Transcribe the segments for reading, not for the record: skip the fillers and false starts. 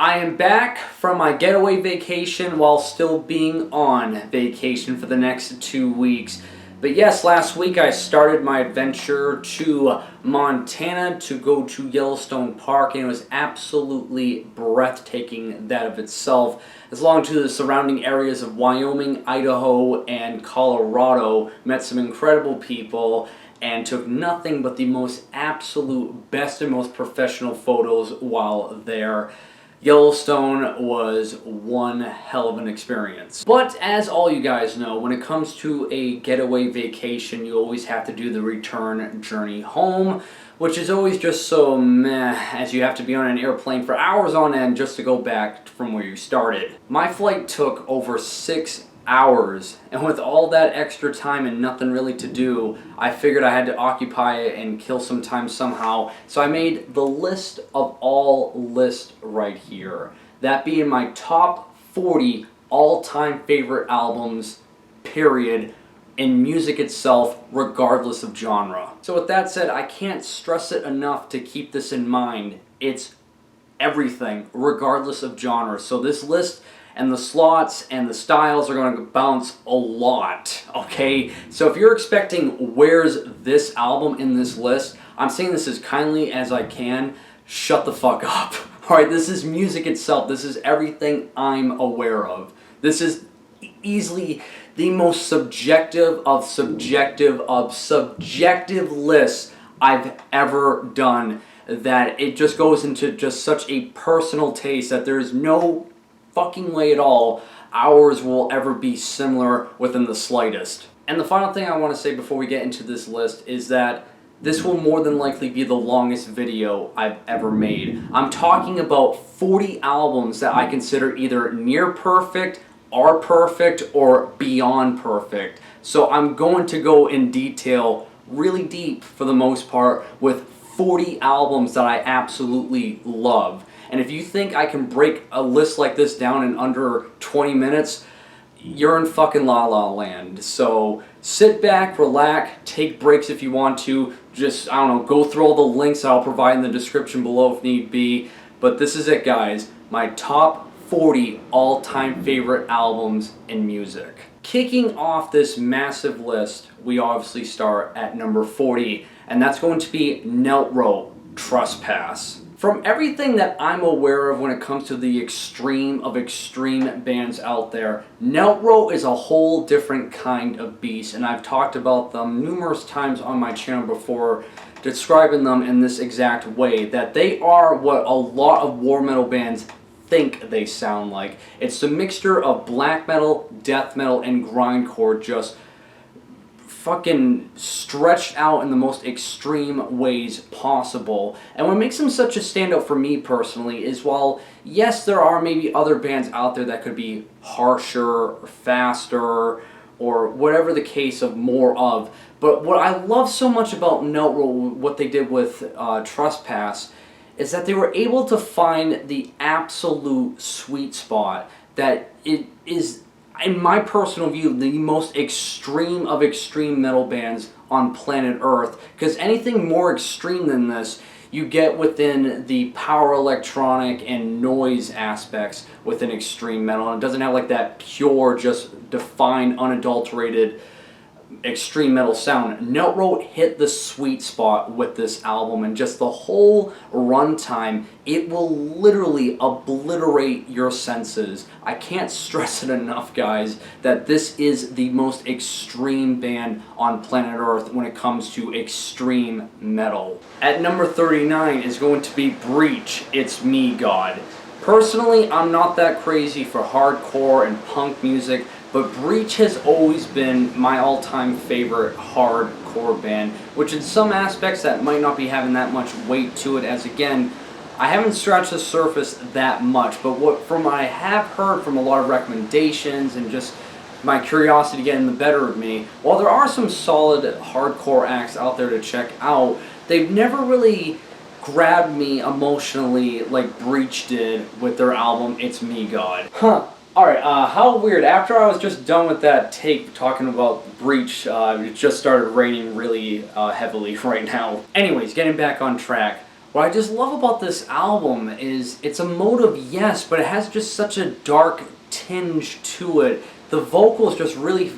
I am back from my getaway vacation while still being on vacation for the next 2 weeks. But yes, last week I started my adventure to Montana to go to Yellowstone Park, and it was absolutely breathtaking that of itself, as long as the surrounding areas of Wyoming, Idaho, and Colorado. Met some incredible people and took nothing but the most absolute best and most professional photos while there. Yellowstone was one hell of an experience. But as all you guys know, when it comes to a getaway vacation, you always have to do the return journey home, which is always just so meh, as you have to be on an airplane for hours on end just to go back from where you started. My flight took over 6 hours, and with all that extra time and nothing really to do, I figured I had to occupy it and kill some time somehow. So I made the list of all lists right here. That being my top 40 all-time favorite albums, period, in music itself, regardless of genre. So with that said, I can't stress it enough to keep this in mind. It's everything, regardless of genre. So this list and the slots and the styles are going to bounce a lot, okay? So if you're expecting where's this album in this list, I'm saying this as kindly as I can, shut the fuck up. Alright, this is music itself. This is everything I'm aware of. This is easily the most subjective of subjective lists I've ever done, that it just goes into just such a personal taste that there's no fucking way at all ours will ever be similar within the slightest. And the final thing I want to say before we get into this list is that this will more than likely be the longest video I've ever made. I'm talking about 40 albums that I consider either near perfect, are perfect, or beyond perfect. So I'm going to go in detail, really deep for the most part, with 40 albums that I absolutely love. And if you think I can break a list like this down in under 20 minutes, you're in fucking La La Land. So sit back, relax, take breaks if you want to. Just, I don't know, go through all the links that I'll provide in the description below if need be. But this is it, guys. My top 40 all-time favorite albums in music. Kicking off this massive list, we obviously start at number 40, and that's going to be Neltro, Trespass. From everything that I'm aware of when it comes to the extreme of extreme bands out there, Neltro is a whole different kind of beast, and I've talked about them numerous times on my channel before, describing them in this exact way, that they are what a lot of war metal bands think they sound like. It's a mixture of black metal, death metal, and grindcore, just fucking stretched out in the most extreme ways possible. And what makes them such a standout for me personally is, while yes, there are maybe other bands out there that could be harsher or faster or whatever the case of more of, but what I love so much about Neltro, what they did with Trespass, is that they were able to find the absolute sweet spot that it is, in my personal view, the most extreme of extreme metal bands on planet Earth. Because anything more extreme than this, you get within the power electronic and noise aspects within extreme metal. And it doesn't have like that pure, just defined, unadulterated extreme metal sound. Neltro hit the sweet spot with this album, and just the whole runtime, it will literally obliterate your senses. I can't stress it enough, guys, that this is the most extreme band on planet Earth when it comes to extreme metal. At number 39 is going to be Breach, It's Me, God. Personally, I'm not that crazy for hardcore and punk music, but Breach has always been my all-time favorite hardcore band, which in some aspects that might not be having that much weight to it, as again, I haven't scratched the surface that much, but what I have heard from a lot of recommendations and just my curiosity getting the better of me, while there are some solid hardcore acts out there to check out, they've never really grabbed me emotionally like Breach did with their album It's Me, God. Alright, how weird. After I was just done with that take talking about Breach, it just started raining really heavily right now. Anyways, getting back on track. What I just love about this album is it's emotive, yes, but it has just such a dark tinge to it. The vocals just really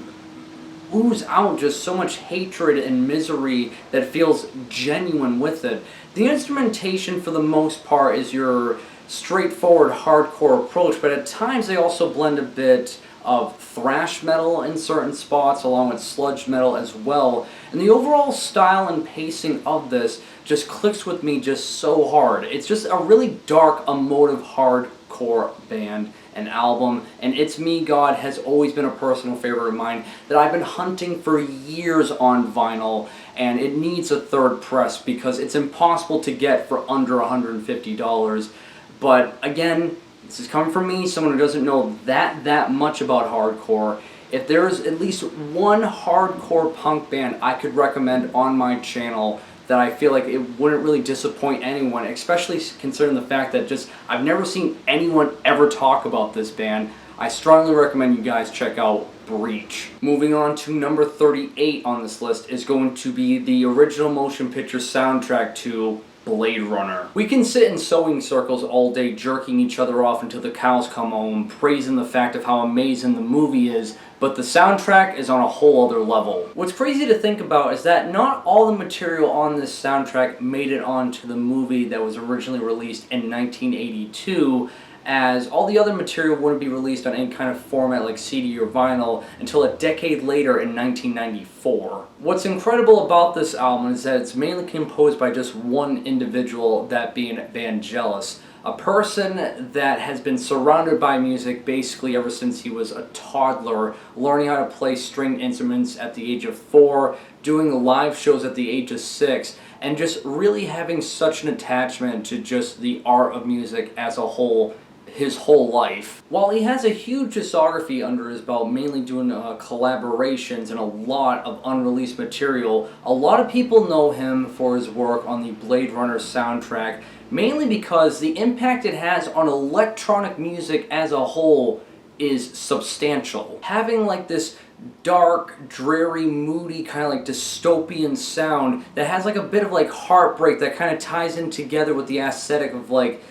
ooze out just so much hatred and misery that feels genuine with it. The instrumentation, for the most part, is your straightforward hardcore approach, but at times they also blend a bit of thrash metal in certain spots along with sludge metal as well. And the overall style and pacing of this just clicks with me just so hard. It's just a really dark, emotive, hardcore band and album, and It's Me, God has always been a personal favorite of mine that I've been hunting for years on vinyl, and it needs a third press because it's impossible to get for under $150. But again, this is coming from me, someone who doesn't know that much about hardcore. If there's at least one hardcore punk band I could recommend on my channel that I feel like it wouldn't really disappoint anyone, especially considering the fact that just I've never seen anyone ever talk about this band, I strongly recommend you guys check out Breach. Moving on to number 38 on this list is going to be the original motion picture soundtrack to Blade Runner. We can sit in sewing circles all day jerking each other off until the cows come home, praising the fact of how amazing the movie is, but the soundtrack is on a whole other level. What's crazy to think about is that not all the material on this soundtrack made it onto the movie that was originally released in 1982, as all the other material wouldn't be released on any kind of format like CD or vinyl until a decade later in 1994. What's incredible about this album is that it's mainly composed by just one individual, that being Vangelis, a person that has been surrounded by music basically ever since he was a toddler, learning how to play stringed instruments at the age of 4, doing live shows at the age of 6, and just really having such an attachment to just the art of music as a whole his whole life. While he has a huge discography under his belt, mainly doing collaborations and a lot of unreleased material, a lot of people know him for his work on the Blade Runner soundtrack, mainly because the impact it has on electronic music as a whole is substantial. Having like this dark, dreary, moody, kind of like dystopian sound that has like a bit of like heartbreak that kind of ties in together with the aesthetic of like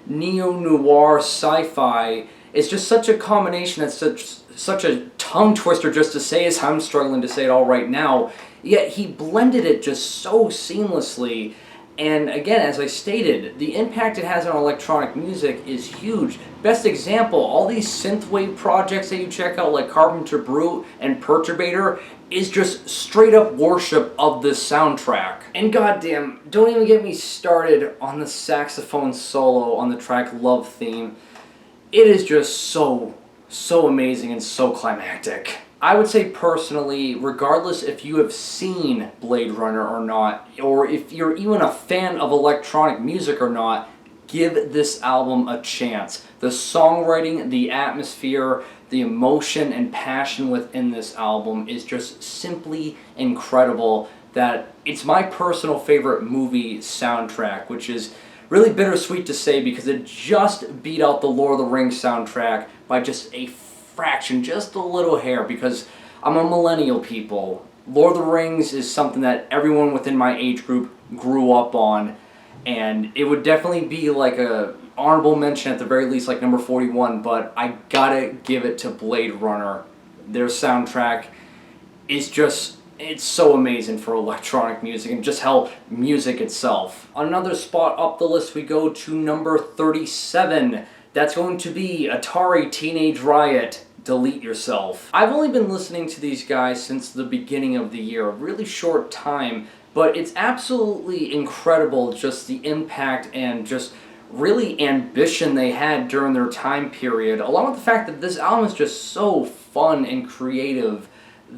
neo-noir sci-fi. It's just such a combination that's such a tongue twister just to say, as I'm struggling to say it all right now, yet he blended it just so seamlessly. And again, as I stated, the impact it has on electronic music is huge. Best example, all these synthwave projects that you check out like Carpenter Brut and Perturbator is just straight up worship of this soundtrack. And goddamn, don't even get me started on the saxophone solo on the track Love Theme. It is just so amazing and so climactic. I would say personally, regardless if you have seen Blade Runner or not, or if you're even a fan of electronic music or not, give this album a chance. The songwriting, the atmosphere, the emotion and passion within this album is just simply incredible. That it's my personal favorite movie soundtrack, which is really bittersweet to say because it just beat out the Lord of the Rings soundtrack by just a fraction, just a little hair, because I'm a millennial people. Lord of the Rings is something that everyone within my age group grew up on, and it would definitely be like a honorable mention at the very least, like number 41, but I gotta give it to Blade Runner. Their soundtrack is just, it's so amazing for electronic music and just how music itself. Another spot up the list we go to number 37. That's going to be Atari Teenage Riot, Delete Yourself. I've only been listening to these guys since the beginning of the year, a really short time, but it's absolutely incredible just the impact and just really ambition they had during their time period, along with the fact that this album is just so fun and creative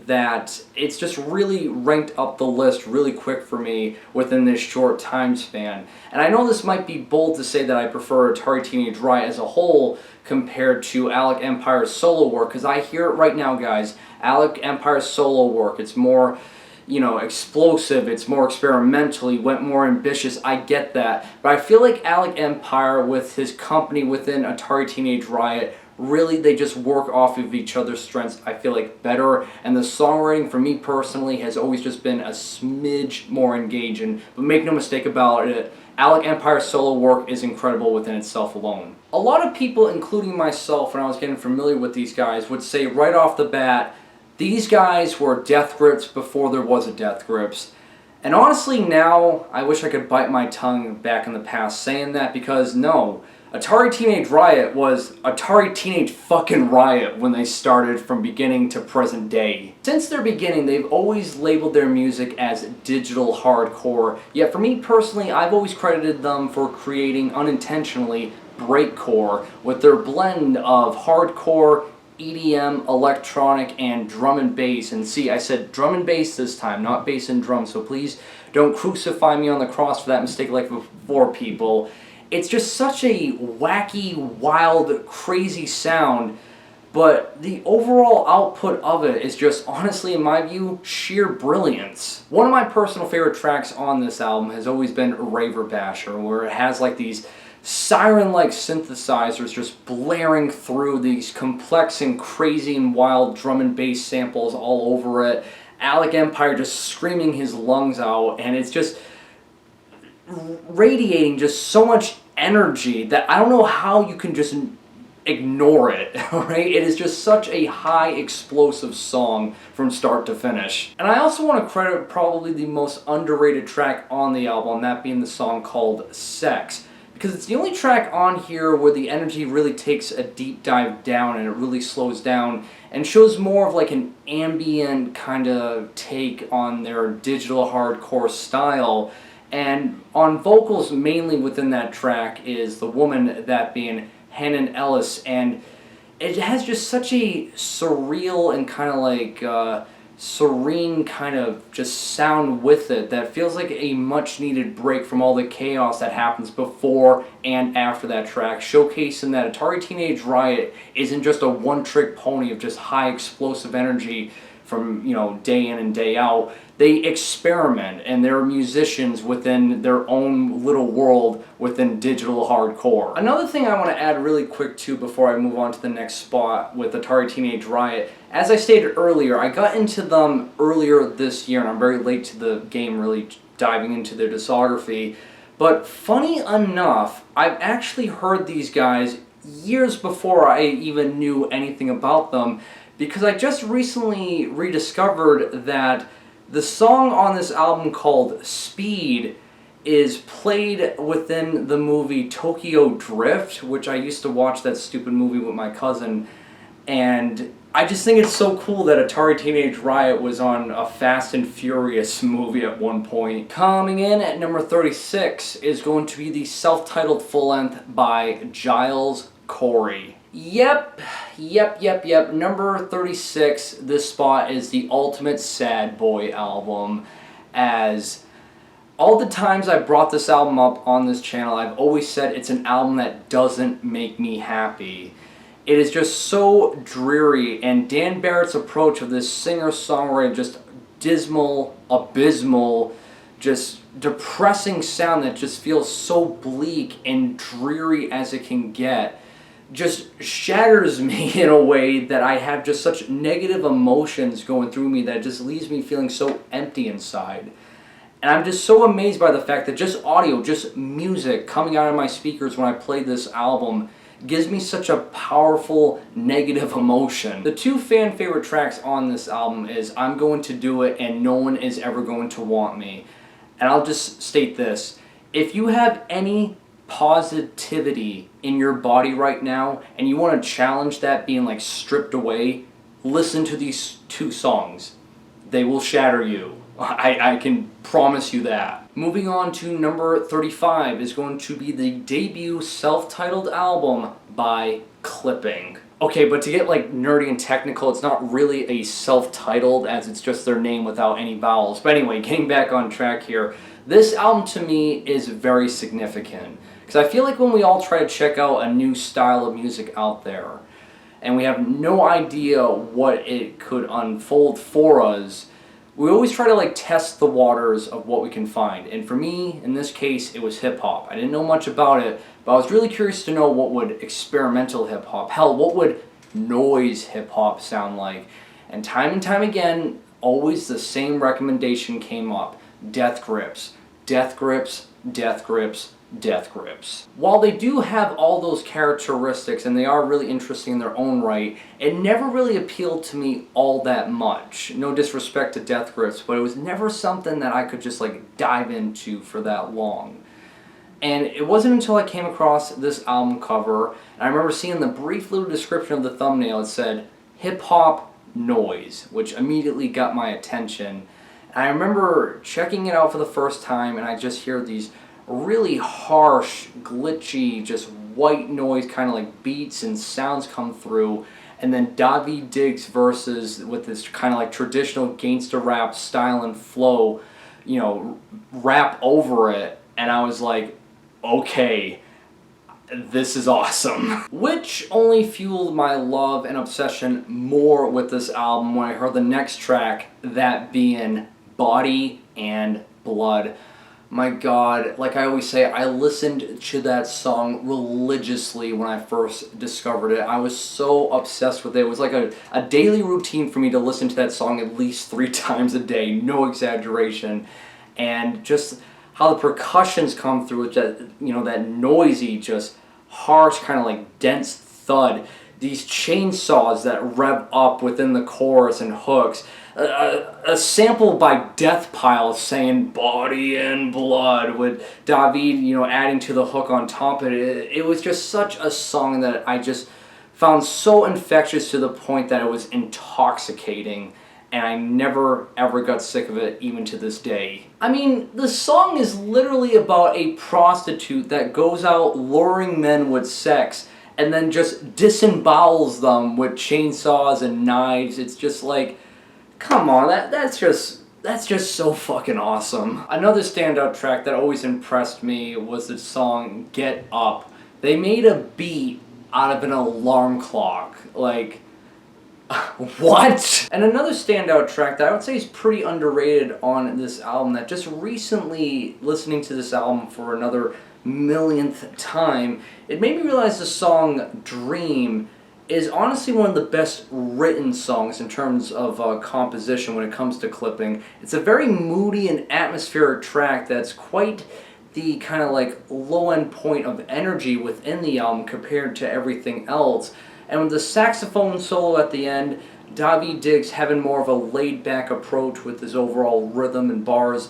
that it's just really ranked up the list really quick for me within this short time span. And I know this might be bold to say that I prefer Atari Teenage Riot as a whole compared to Alec Empire's solo work, because I hear it right now, guys. Alec Empire's solo work, it's more, you know, explosive, it's more experimental, he went more ambitious, I get that. But I feel like Alec Empire with his company within Atari Teenage Riot really they just work off of each other's strengths, I feel like, better. And the songwriting for me personally has always just been a smidge more engaging. But make no mistake about it, Alec Empire's solo work is incredible within itself alone. A lot of people, including myself, when I was getting familiar with these guys, would say right off the bat, these guys were Death Grips before there was a Death Grips. And honestly now, I wish I could bite my tongue back in the past saying that, because no, Atari Teenage Riot was Atari Teenage fucking Riot when they started from beginning to present day. Since their beginning, they've always labeled their music as digital hardcore, yet for me personally, I've always credited them for creating, unintentionally, breakcore with their blend of hardcore, EDM, electronic, and drum and bass. And see, I said drum and bass this time, not bass and drum, so please don't crucify me on the cross for that mistake like before, people. It's just such a wacky, wild, crazy sound, but the overall output of it is just, honestly, in my view, sheer brilliance. One of my personal favorite tracks on this album has always been Raver Basher, where it has like these siren-like synthesizers just blaring through these complex and crazy and wild drum and bass samples all over it. Alec Empire just screaming his lungs out, and it's just radiating just so much energy that I don't know how you can just ignore it, right? It is just such a high explosive song from start to finish. And I also want to credit probably the most underrated track on the album, that being the song called Sex, because it's the only track on here where the energy really takes a deep dive down and it really slows down and shows more of like an ambient kind of take on their digital hardcore style. And on vocals mainly within that track is the woman, that being Hannon Ellis, and it has just such a surreal and kind of like serene kind of just sound with it that feels like a much needed break from all the chaos that happens before and after that track, showcasing that Atari Teenage Riot isn't just a one-trick pony of just high explosive energy from, you know, day in and day out. They experiment, and they're musicians within their own little world within digital hardcore. Another thing I want to add really quick too before I move on to the next spot with Atari Teenage Riot, as I stated earlier, I got into them earlier this year, and I'm very late to the game really diving into their discography. But funny enough, I've actually heard these guys years before I even knew anything about them, because I just recently rediscovered that the song on this album called Speed is played within the movie Tokyo Drift, which I used to watch that stupid movie with my cousin, and I just think it's so cool that Atari Teenage Riot was on a Fast and Furious movie at one point. Coming in at number 36 is going to be the self-titled full-length by Giles Corey. Yep. Number 36, this spot is the ultimate sad boy album, as all the times I brought this album up on this channel, I've always said it's an album that doesn't make me happy. It is just so dreary, and Dan Barrett's approach of this singer-songwriter, just dismal, abysmal, just depressing sound that just feels so bleak and dreary as it can get, just shatters me in a way that I have just such negative emotions going through me that it just leaves me feeling so empty inside. And I'm just so amazed by the fact that just audio, just music coming out of my speakers when I play this album gives me such a powerful negative emotion. The two fan favorite tracks on this album is I'm Going to Do It and No One Is Ever Going to Want Me. And I'll just state this: if you have any positivity in your body right now and you want to challenge that being like stripped away, listen to these two songs. They will shatter you. I can promise you that. Moving on to number 35 is going to be the debut self-titled album by Clipping. Okay, but to get like nerdy and technical, it's not really a self-titled, as it's just their name without any vowels. But anyway, getting back on track here, this album to me is very significant, because I feel like when we all try to check out a new style of music out there, and we have no idea what it could unfold for us, we always try to like test the waters of what we can find. And for me, in this case, it was hip hop. I didn't know much about it, but I was really curious to know what would experimental hip hop, hell, what would noise hip hop sound like. And time again, always the same recommendation came up. Death Grips. Death Grips, Death Grips, Death Grips. While they do have all those characteristics and they are really interesting in their own right, it never really appealed to me all that much. No disrespect to Death Grips, but it was never something that I could just like dive into for that long. And it wasn't until I came across this album cover, and I remember seeing the brief little description of the thumbnail. It said, hip hop noise, which immediately got my attention. And I remember checking it out for the first time, and I just hear these really harsh, glitchy, just white noise kind of like beats and sounds come through, and then Daveed Diggs verses with this kind of like traditional gangster rap style and flow, you know, rap over it, and I was like, okay, this is awesome. Which only fueled my love and obsession more with this album when I heard the next track, that being Body and Blood. My God, like I always say, I listened to that song religiously when I first discovered it. I was so obsessed with it. It was like a daily routine for me to listen to that song at least 3 times a day, no exaggeration. And just how the percussions come through with that, you know, that noisy, just harsh, kind of like dense thud. These chainsaws that rev up within the chorus and hooks. A sample by Death Pile saying "Body and Blood" with Daveed, you know, adding to the hook on top of it. It was just such a song that I just found so infectious to the point that it was intoxicating, and I never ever got sick of it, even to this day. I mean, the song is literally about a prostitute that goes out luring men with sex and then just disembowels them with chainsaws and knives. It's just like, come on, that's just so fucking awesome. Another standout track that always impressed me was the song Get Up. They made a beat out of an alarm clock. Like, what? And another standout track that I would say is pretty underrated on this album, that just recently, listening to this album for another millionth time, it made me realize the song Dream is honestly one of the best written songs in terms of composition when it comes to clipping. It's a very moody and atmospheric track that's quite the kind of like low-end point of energy within the album compared to everything else. And with the saxophone solo at the end, Daveed Diggs having more of a laid-back approach with his overall rhythm and bars,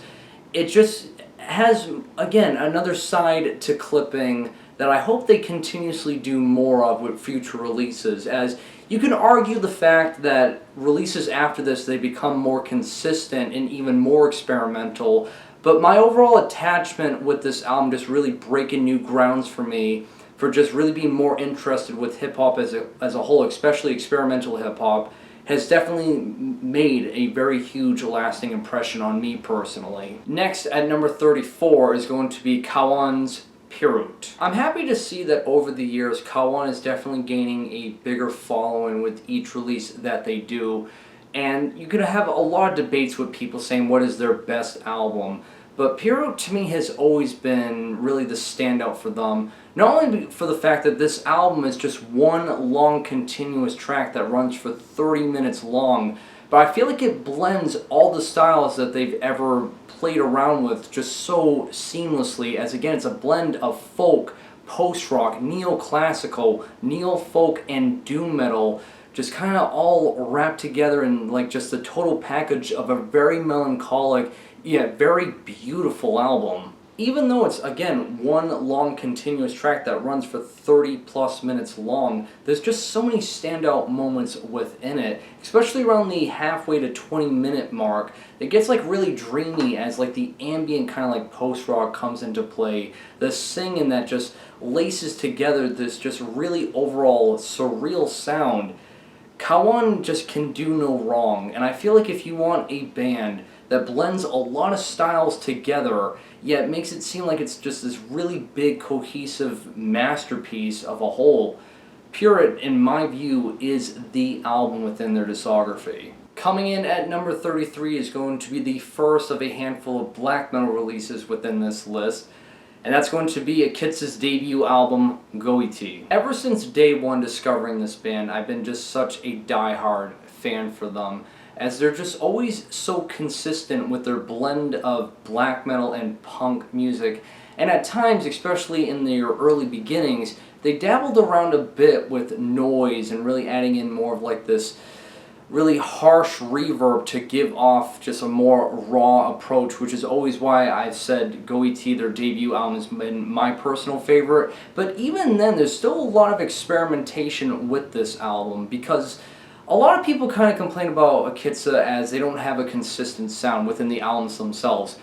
it just has, again, another side to clipping that I hope they continuously do more of with future releases, as you can argue the fact that releases after this, they become more consistent and even more experimental, but my overall attachment with this album just really breaking new grounds for me, for just really being more interested with hip-hop as a whole, especially experimental hip-hop, has definitely made a very huge lasting impression on me personally. Next, at number 34, is going to be Kawan's Pirut. I'm happy to see that over the years, Kawan is definitely gaining a bigger following with each release that they do, and you could have a lot of debates with people saying what is their best album. But Pirut to me has always been really the standout for them, not only for the fact that this album is just one long continuous track that runs for 30 minutes long, but I feel like it blends all the styles that they've ever played around with just so seamlessly, as again it's a blend of folk, post-rock, neoclassical, neo-folk, and doom metal, just kind of all wrapped together in like just the total package of a very melancholic yet very beautiful album. Even though it's, again, one long continuous track that runs for 30 plus minutes long, there's just so many standout moments within it, especially around the halfway to 20-minute mark. It gets like really dreamy as like the ambient kind of like post-rock comes into play. The singing that just laces together this just really overall surreal sound. Kawan just can do no wrong, and I feel like if you want a band that blends a lot of styles together, yet makes it seem like it's just this really big, cohesive masterpiece of a whole, Pirut, in my view, is the album within their discography. Coming in at number 33 is going to be the first of a handful of black metal releases within this list, and that's going to be Akitsa's debut album, Goiti. Ever since day one discovering this band, I've been just such a die-hard fan for them, as they're just always so consistent with their blend of black metal and punk music, and at times, especially in their early beginnings, they dabbled around a bit with noise and really adding in more of like this really harsh reverb to give off just a more raw approach, which is always why I've said Goiti, their debut album, has been my personal favorite. But even then, there's still a lot of experimentation with this album, because a lot of people kind of complain about Akitsa as they don't have a consistent sound within the albums themselves.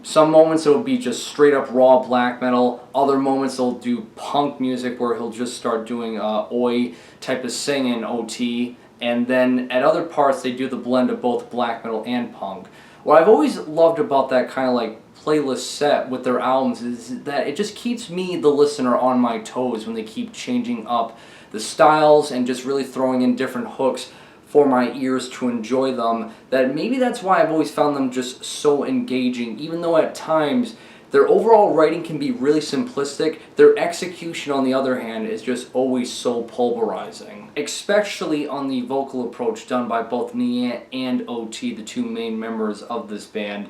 Some moments it'll be just straight up raw black metal, other moments they'll do punk music where he'll just start doing oi type of singing, OT, and then at other parts they do the blend of both black metal and punk. What I've always loved about that kind of like playlist set with their albums is that it just keeps me, the listener, on my toes when they keep changing up the styles and just really throwing in different hooks for my ears to enjoy them. That maybe that's why I've always found them just so engaging, even though at times their overall writing can be really simplistic. Their execution, on the other hand, is just always so pulverizing, especially on the vocal approach done by both Nia and OT, the two main members of this band.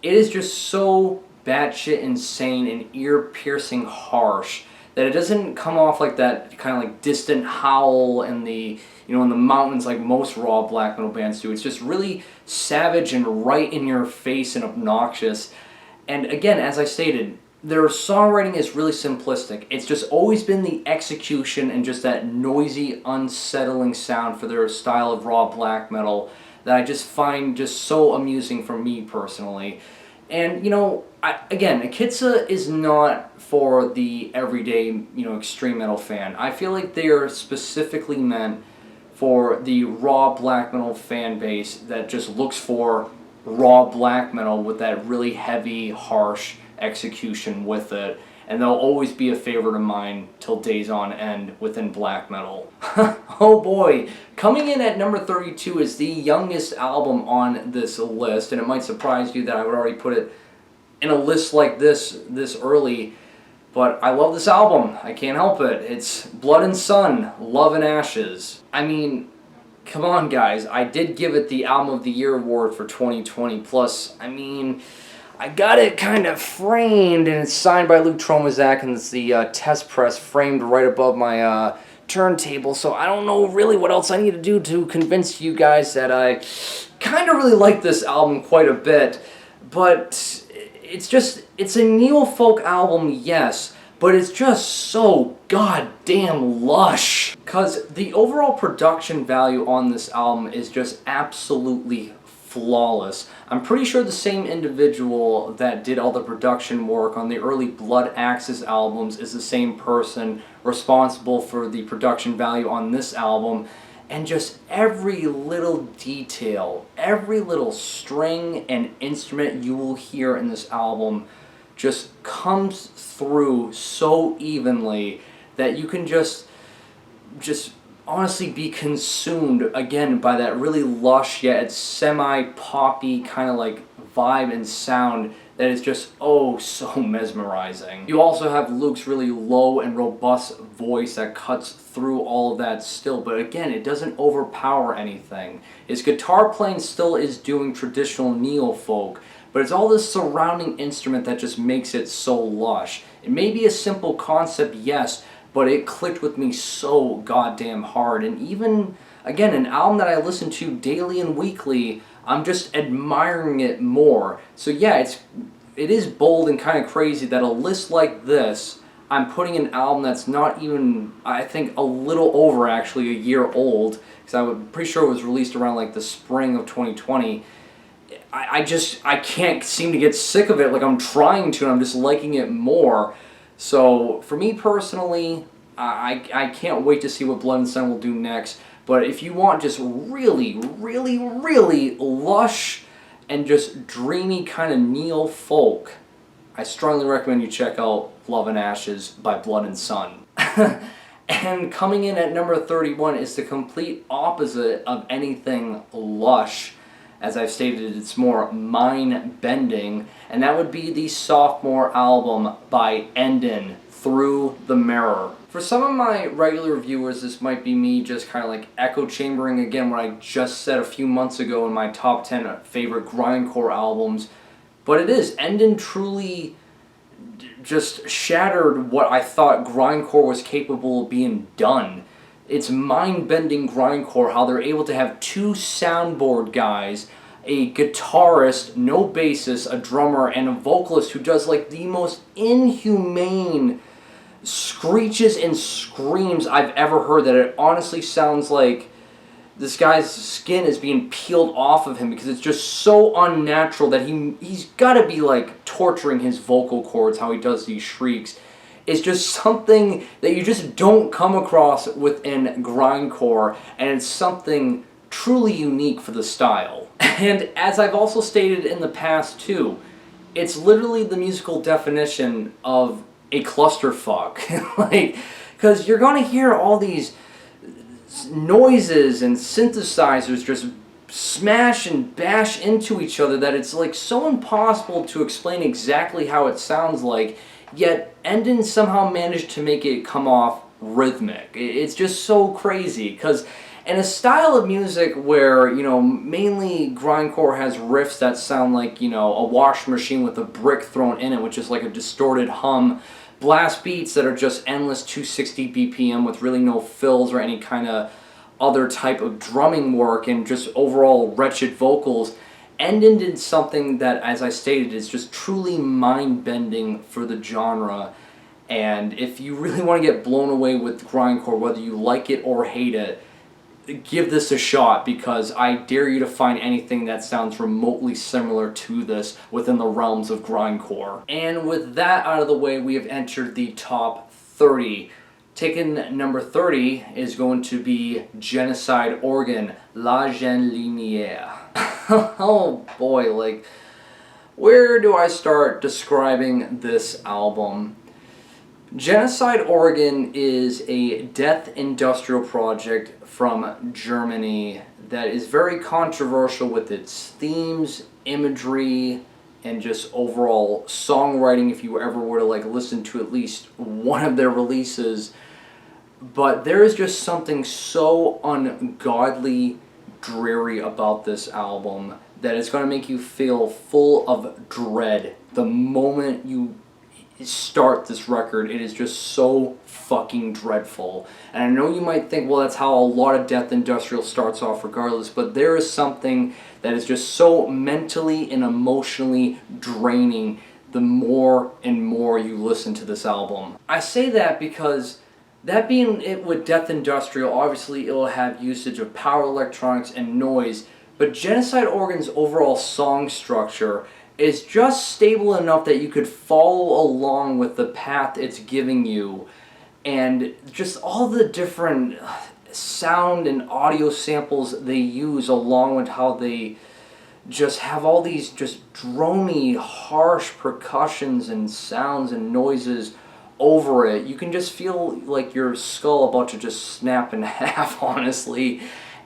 It is just so batshit insane and ear-piercing harsh that it doesn't come off like that kind of like distant howl in the, in the mountains like most raw black metal bands do. It's just really savage and right in your face and obnoxious. And again, as I stated, their songwriting is really simplistic. It's just always been the execution and just that noisy, unsettling sound for their style of raw black metal that I just find just so amusing for me personally. And, again, Akitsa is not for the everyday, extreme metal fan. I feel like they are specifically meant for the raw black metal fan base that just looks for raw black metal with that really heavy, harsh execution with it, and they'll always be a favorite of mine till days on end within black metal. Oh boy! Coming in at number 32 is the youngest album on this list, and it might surprise you that I would already put it in a list like this early, but I love this album. I can't help it. It's Blood and Sun, Love and Ashes. I mean, come on, guys. I did give it the Album of the Year award for 2020. Plus, I got it kind of framed, and it's signed by Luke Tromazak, and it's the test press framed right above my turntable, so I don't know really what else I need to do to convince you guys that I kind of really like this album quite a bit. But it's a neo-folk album, yes, but it's just so goddamn lush. Because the overall production value on this album is just absolutely flawless. I'm pretty sure the same individual that did all the production work on the early Blood Axis albums is the same person responsible for the production value on this album. And just every little detail, every little string and instrument you will hear in this album just comes through so evenly that you can just honestly be consumed again by that really lush yet semi-poppy kind of like vibe and sound that is just oh so mesmerizing. You also have Luke's really low and robust voice that cuts through all of that still, but again, it doesn't overpower anything. His guitar playing still is doing traditional neo-folk, but it's all this surrounding instrument that just makes it so lush. It may be a simple concept, yes, but it clicked with me so goddamn hard. And even, again, an album that I listen to daily and weekly, I'm just admiring it more. So yeah, it is bold and kind of crazy that a list like this, I'm putting an album that's not even, I think, a little over actually a year old, because I'm pretty sure it was released around like the spring of 2020. I can't seem to get sick of it. Like, I'm trying to, and I'm just liking it more. So for me personally, I can't wait to see what Blood and Sun will do next. But if you want just really, really, really lush and just dreamy kind of neo-folk, I strongly recommend you check out Love and Ashes by Blood and Sun. And coming in at number 31 is the complete opposite of anything lush. As I've stated, it's more mind-bending, and that would be the sophomore album by Endon, Through the Mirror. For some of my regular viewers, this might be me just kind of like echo chambering again what I just said a few months ago in my top 10 favorite grindcore albums, but it is. Endon truly just shattered what I thought grindcore was capable of being done. It's mind-bending grindcore, how they're able to have two soundboard guys, a guitarist, no bassist, a drummer, and a vocalist who does like the most inhumane screeches and screams I've ever heard, that it honestly sounds like this guy's skin is being peeled off of him, because it's just so unnatural that he's got to be like torturing his vocal cords, how he does these shrieks. It's just something that you just don't come across within grindcore, and it's something truly unique for the style. And as I've also stated in the past too, it's literally the musical definition of a clusterfuck. Like, because you're gonna hear all these noises and synthesizers just smash and bash into each other that it's like so impossible to explain exactly how it sounds like, yet Endon somehow managed to make it come off rhythmic. It's just so crazy, because in a style of music where, you know, mainly grindcore has riffs that sound like, you know, a washing machine with a brick thrown in it, which is like a distorted hum, blast beats that are just endless 260 BPM with really no fills or any kind of other type of drumming work, and just overall wretched vocals, Endon did something that, as I stated, is just truly mind-bending for the genre. And if you really want to get blown away with grindcore, whether you like it or hate it, give this a shot, because I dare you to find anything that sounds remotely similar to this within the realms of grindcore. And with that out of the way, we have entered the top 30. Taking number 30 is going to be Genocide Organ, La Jeune Lumière. Oh boy, like, where do I start describing this album? Genocide Organ is a death industrial project from Germany that is very controversial with its themes, imagery, and just overall songwriting if you ever were to like listen to at least one of their releases. But there is just something so ungodly dreary about this album that it's going to make you feel full of dread the moment you start this record. It is just so fucking dreadful. And I know you might think, well, that's how a lot of death industrial starts off regardless, but there is something that is just so mentally and emotionally draining the more and more you listen to this album. I say that because, that being it with death industrial, obviously it will have usage of power electronics and noise, but Genocide Organ's overall song structure is just stable enough that you could follow along with the path it's giving you, and just all the different sound and audio samples they use, along with how they just have all these just drony, harsh percussions and sounds and noises over it. You can just feel like your skull about to just snap in half, honestly.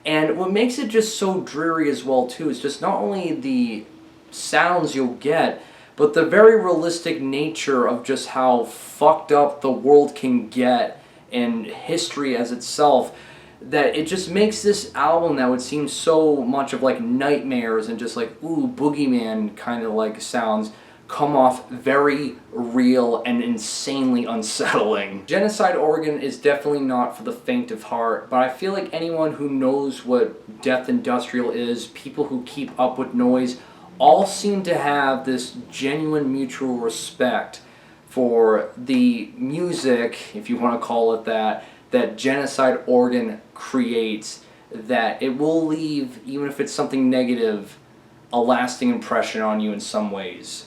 And what makes it just so dreary as well too is just not only the sounds you'll get, but the very realistic nature of just how fucked up the world can get, and history as itself, that it just makes this album that would seem so much of like nightmares and just like, ooh, boogeyman kind of like sounds, come off very real and insanely unsettling. Genocide Organ is definitely not for the faint of heart, but I feel like anyone who knows what death industrial is, people who keep up with noise, all seem to have this genuine mutual respect for the music, if you want to call it that, that Genocide Organ creates, that it will leave, even if it's something negative, a lasting impression on you in some ways.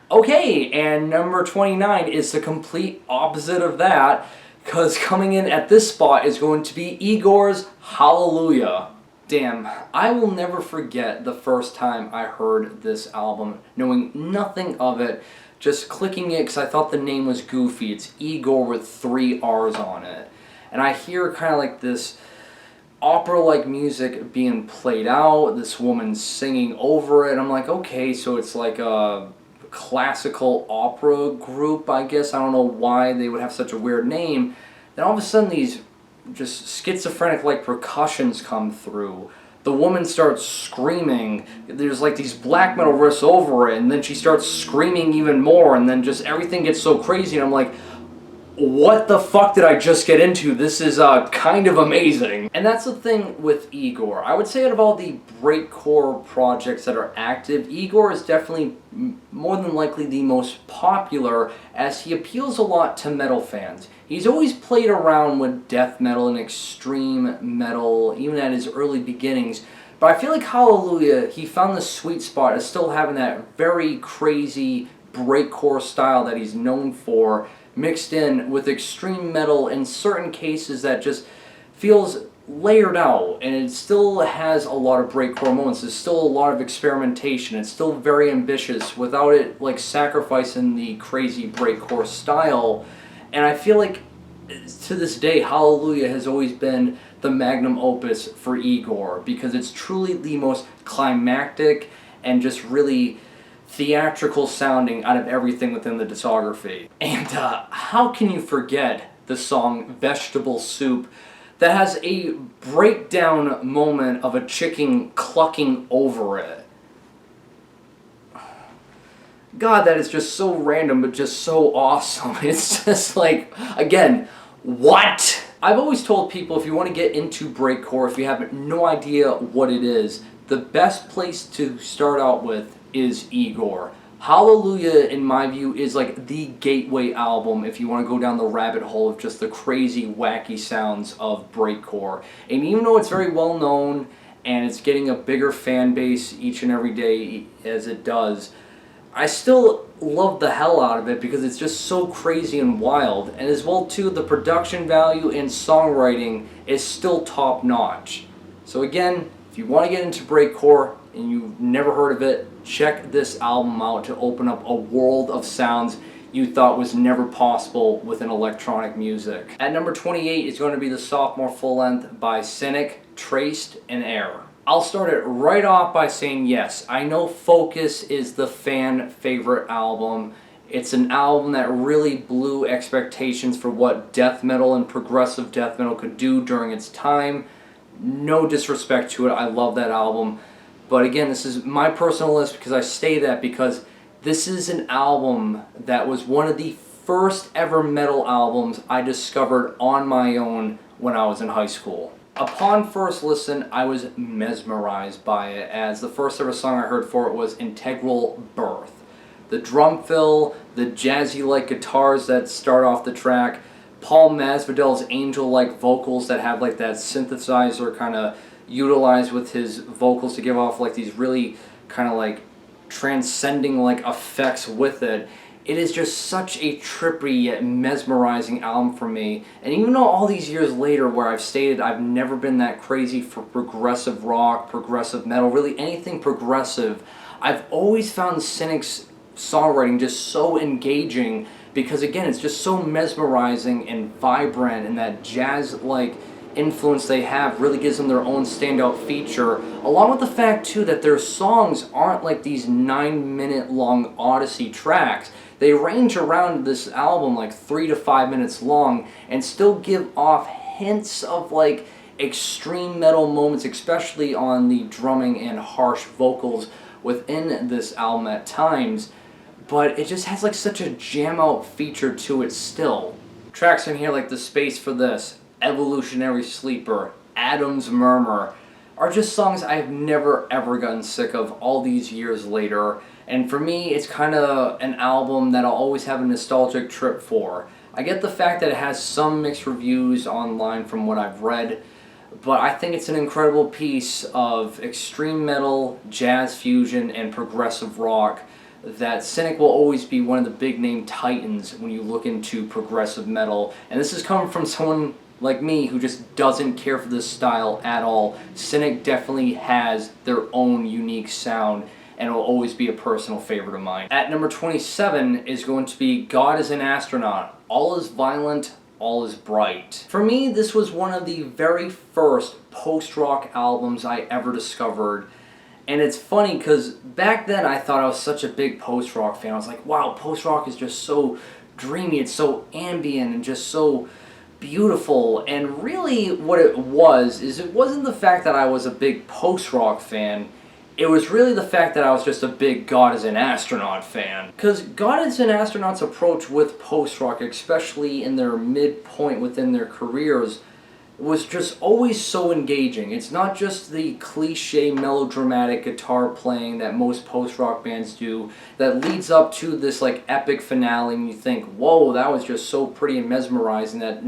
Okay, and number 29 is the complete opposite of that, because coming in at this spot is going to be Igor's Hallelujah. Damn, I will never forget the first time I heard this album, knowing nothing of it, just clicking it because I thought the name was goofy. It's Igor with 3 R's on it. and I hear kind of like this opera-like music being played out, this woman singing over it. I'm like, okay, so it's like a classical opera group, I guess. I don't know why they would have such a weird name. Then all of a sudden these just schizophrenic like percussions come through. The woman starts screaming. There's like these black metal riffs over it, and then she starts screaming even more, and then just everything gets so crazy, and I'm like, what the fuck did I just get into? This is kind of amazing. And that's the thing with Igor. I would say out of all the breakcore projects that are active, Igor is definitely more than likely the most popular, as he appeals a lot to metal fans. He's always played around with death metal and extreme metal, even at his early beginnings. But I feel like Hallelujah, he found the sweet spot of still having that very crazy breakcore style that he's known for, mixed in with extreme metal in certain cases that just feels layered out, and it still has a lot of breakcore moments. There's still a lot of experimentation. It's still very ambitious without it like sacrificing the crazy breakcore style. And I feel like to this day, Hallelujah has always been the magnum opus for Igor, because it's truly the most climactic and just really theatrical sounding out of everything within the discography. And how can you forget the song Vegetable Soup, that has a breakdown moment of a chicken clucking over it? God, that is just so random, but just so awesome. It's just like, again, what? I've always told people, if you want to get into breakcore, if you have no idea what it is, the best place to start out with is Igor. Hallelujah, in my view, is like the gateway album if you want to go down the rabbit hole of just the crazy, wacky sounds of breakcore. And even though it's very well known and it's getting a bigger fan base each and every day as it does, I still love the hell out of it because it's just so crazy and wild. And as well too, the production value and songwriting is still top notch. So again, if you want to get into breakcore and you've never heard of it, check this album out to open up a world of sounds you thought was never possible within electronic music. At number 28 is going to be the sophomore full length by Cynic, Traced and Air. I'll start it right off by saying yes, I know Focus is the fan favorite album. It's an album that really blew expectations for what death metal and progressive death metal could do during its time. No disrespect to it, I love that album. But again, this is my personal list because I say that because this is an album that was one of the first ever metal albums I discovered on my own when I was in high school. Upon first listen, I was mesmerized by it, as the first ever song I heard for it was Integral Birth. The drum fill, the jazzy-like guitars that start off the track, Paul Masvidal's angel-like vocals that have like that synthesizer kind of utilized with his vocals to give off like these really kind of like transcending like effects with it. It is just such a trippy yet mesmerizing album for me. And even though all these years later, where I've stated I've never been that crazy for progressive rock, progressive metal, really anything progressive, I've always found Cynic's songwriting just so engaging because again, it's just so mesmerizing and vibrant, and that jazz-like influence they have really gives them their own standout feature, along with the fact too that their songs aren't like these 9-minute long Odyssey tracks. They range around this album like 3 to 5 minutes long and still give off hints of like extreme metal moments, especially on the drumming and harsh vocals within this album at times. But it just has like such a jam out feature to it still. Tracks in here like The Space for This, Evolutionary Sleeper, Adam's Murmur are just songs I've never ever gotten sick of all these years later. And for me, it's kind of an album that I'll always have a nostalgic trip for. I get the fact that it has some mixed reviews online from what I've read, but I think it's an incredible piece of extreme metal, jazz fusion, and progressive rock that Cynic will always be one of the big name titans when you look into progressive metal. And this is coming from someone like me who just doesn't care for this style at all. Cynic definitely has their own unique sound and will always be a personal favorite of mine. At number 27 is going to be God is an Astronaut. All is violent, All Is Bright. For me, this was one of the very first post-rock albums I ever discovered. And it's funny because back then I thought I was such a big post-rock fan. I was like, wow, post-rock is just so dreamy, it's so ambient and just so beautiful. And really what it was is it wasn't the fact that I was a big post-rock fan. It was really the fact that I was just a big God is an Astronaut fan. Because God is an Astronaut's approach with post-rock, especially in their midpoint within their careers, was just always so engaging. It's not just the cliche melodramatic guitar playing that most post-rock bands do that leads up to this like epic finale and you think, whoa, that was just so pretty and mesmerizing that,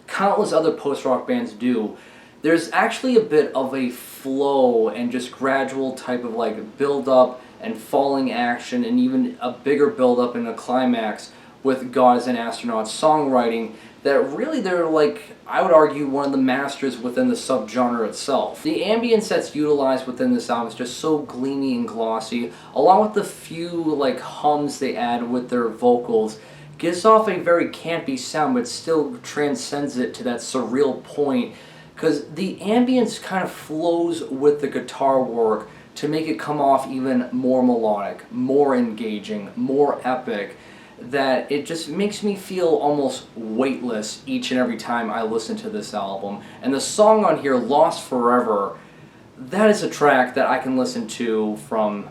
countless other post-rock bands do. There's actually a bit of a flow and just gradual type of like build-up and falling action and even a bigger build-up and a climax with God is an Astronaut songwriting that really they're like, I would argue, one of the masters within the subgenre itself. The ambience that's utilized within this album is just so gleamy and glossy, along with the few like hums they add with their vocals. Gives off a very campy sound but still transcends it to that surreal point because the ambience kind of flows with the guitar work to make it come off even more melodic, more engaging, more epic, that it just makes me feel almost weightless each and every time I listen to this album. And the song on here, Lost Forever, that is a track that I can listen to from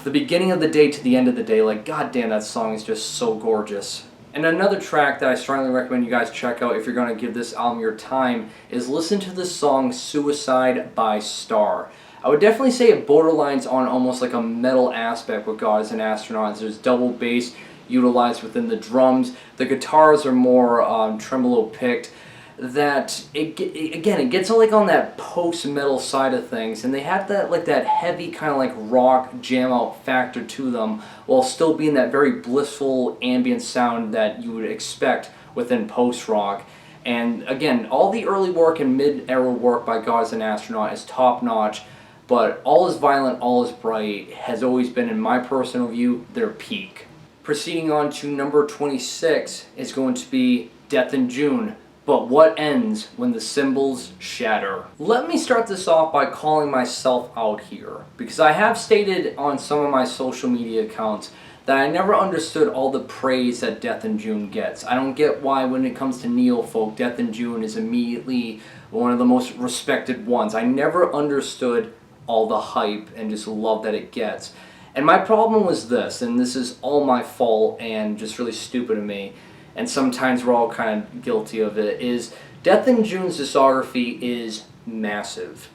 the beginning of the day to the end of the day. Like, goddamn, that song is just so gorgeous. And another track that I strongly recommend you guys check out if you're going to give this album your time is listen to the song Suicide by Star. I would definitely say it borderlines on almost like a metal aspect with God is an Astronaut. There's double bass utilized within the drums. The guitars are more tremolo picked. That it gets like on that post-metal side of things, and they have that like that heavy kind of like rock jam out factor to them, while still being that very blissful ambient sound that you would expect within post-rock. And again, all the early work and mid-era work by God is an Astronaut is top-notch, but All Is Violent, All Is Bright has always been, in my personal view, their peak. Proceeding on to number 26 is going to be Death in June. But what ends when the cymbals shatter? Let me start this off by calling myself out here, because I have stated on some of my social media accounts that I never understood all the praise that Death in June gets. I don't get why when it comes to neo-folk, Death in June is immediately one of the most respected ones. I never understood all the hype and just love that it gets. And my problem was this, and this is all my fault and just really stupid of me, and sometimes we're all kind of guilty of it, is Death in June's discography is massive.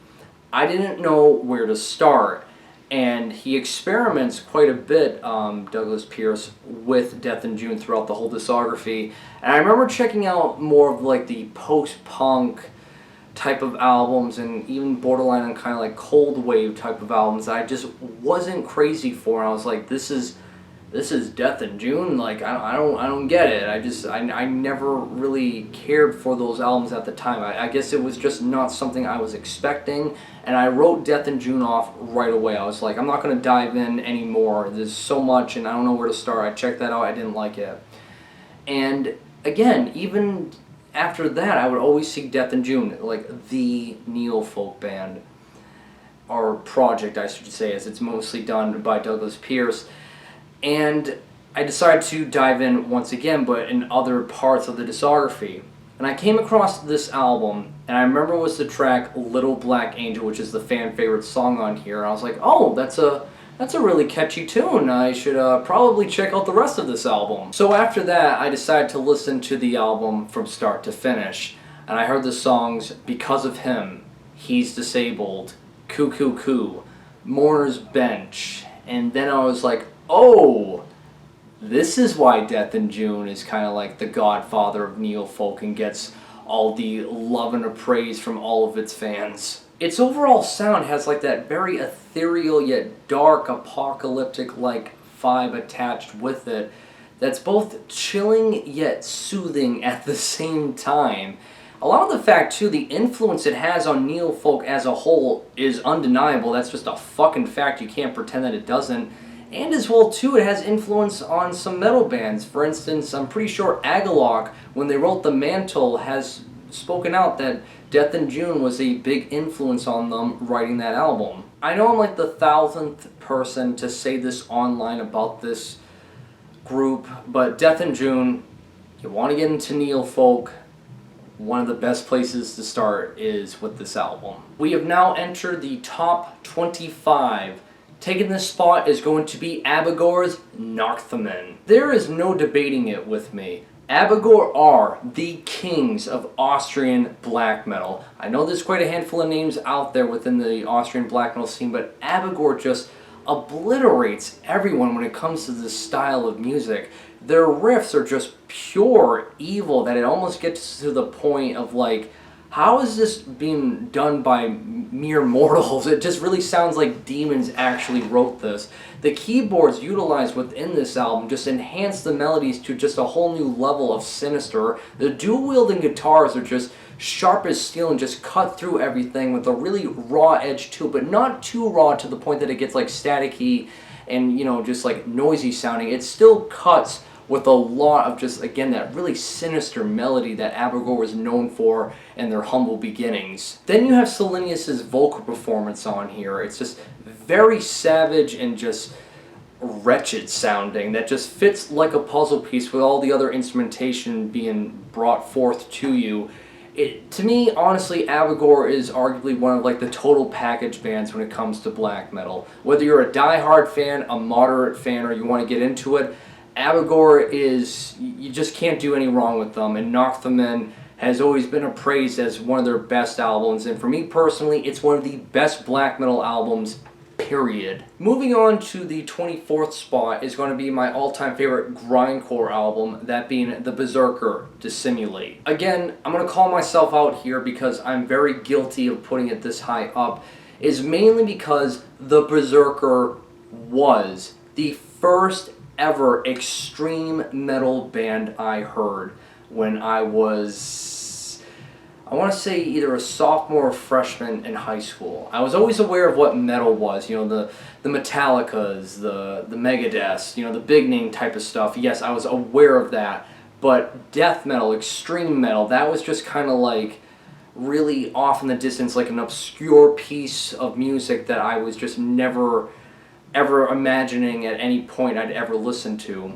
I didn't know where to start, and he experiments quite a bit, Douglas Pierce, with Death in June throughout the whole discography. And I remember checking out more of like the post-punk type of albums and even borderline on kind of like cold wave type of albums that I just wasn't crazy for. And I was like, this is Death in June. Like I don't get it. I never really cared for those albums at the time. I guess it was just not something I was expecting, and I wrote Death in June off right away. I was like, I'm not gonna dive in anymore. There's so much, and I don't know where to start. I checked that out. I didn't like it, and again, even after that, I would always see Death in June, like the neo-folk band, or project, I should say, as it's mostly done by Douglas Pierce. And I decided to dive in once again, but in other parts of the discography. And I came across this album, and I remember it was the track Little Black Angel, which is the fan favorite song on here. And I was like, oh, that's a really catchy tune. I should probably check out the rest of this album. So after that, I decided to listen to the album from start to finish. And I heard the songs Because of Him, He's Disabled, Coo Coo Coo, Mourner's Bench. And then I was like, oh, this is why Death in June is kind of like the godfather of neo-folk and gets all the love and praise from all of its fans. Its overall sound has like that very ethereal yet dark apocalyptic like vibe attached with it that's both chilling yet soothing at the same time. Along with the fact too, the influence it has on neo-folk as a whole is undeniable. That's just a fucking fact. You can't pretend that it doesn't. And as well too, it has influence on some metal bands. For instance, I'm pretty sure Agalloch, when they wrote The Mantle, has spoken out that Death in June was a big influence on them writing that album. I know I'm like the 1000th person to say this online about this group, but Death in June, you want to get into Neofolk, one of the best places to start is with this album. We have now entered the top 25. Taking this spot is going to be Abigor's Nachthimmel. There is no debating it with me. Abigor are the kings of Austrian black metal. I know there's quite a handful of names out there within the Austrian black metal scene, but Abigor just obliterates everyone when it comes to this style of music. Their riffs are just pure evil that it almost gets to the point of like, how is this being done by mere mortals? It just really sounds like demons actually wrote this. The keyboards utilized within this album just enhance the melodies to just a whole new level of sinister. The dual-wielding guitars are just sharp as steel and just cut through everything with a really raw edge to it, but not too raw to the point that it gets like staticky and, you know, just like noisy sounding. It still cuts with a lot of just, again, that really sinister melody that Abigor was known for in their humble beginnings. Then you have Silenius' vocal performance on here. It's just very savage and just wretched sounding that just fits like a puzzle piece with all the other instrumentation being brought forth to you. To me, honestly, Abigor is arguably one of like the total package bands when it comes to black metal. Whether you're a die-hard fan, a moderate fan, or you want to get into it, Abigor is, you just can't do any wrong with them, and Nachthimmel has always been appraised as one of their best albums, and for me personally, it's one of the best black metal albums, period. Moving on to the 24th spot is going to be my all-time favorite grindcore album, that being The Berserker, Dissimulate. Again, I'm going to call myself out here because I'm very guilty of putting it this high up, is mainly because The Berserker was the first ever extreme metal band I heard when I was, I want to say either a sophomore or freshman in high school. I was always aware of what metal was, you know, the Metallicas, the Megadeths, you know, the big name type of stuff. Yes, I was aware of that, but death metal, extreme metal, that was just kind of like really off in the distance, like an obscure piece of music that I was just never ever imagining at any point I'd ever listen to.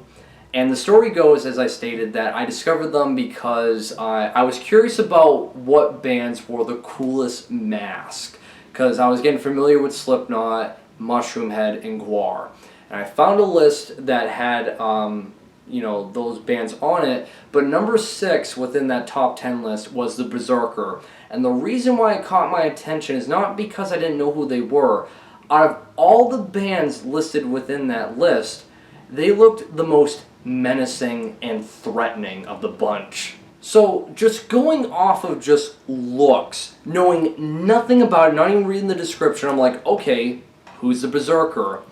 And the story goes, as I stated, that I discovered them because I was curious about what bands wore the coolest mask. Because I was getting familiar with Slipknot, Mushroomhead, and Gwar. And I found a list that had, you know, those bands on it, but number 6 within that top 10 list was The Berserker. And the reason why it caught my attention is not because I didn't know who they were. Out of all the bands listed within that list, they looked the most menacing and threatening of the bunch. So just going off of just looks, knowing nothing about it, not even reading the description, I'm like, okay, who's the Berserker?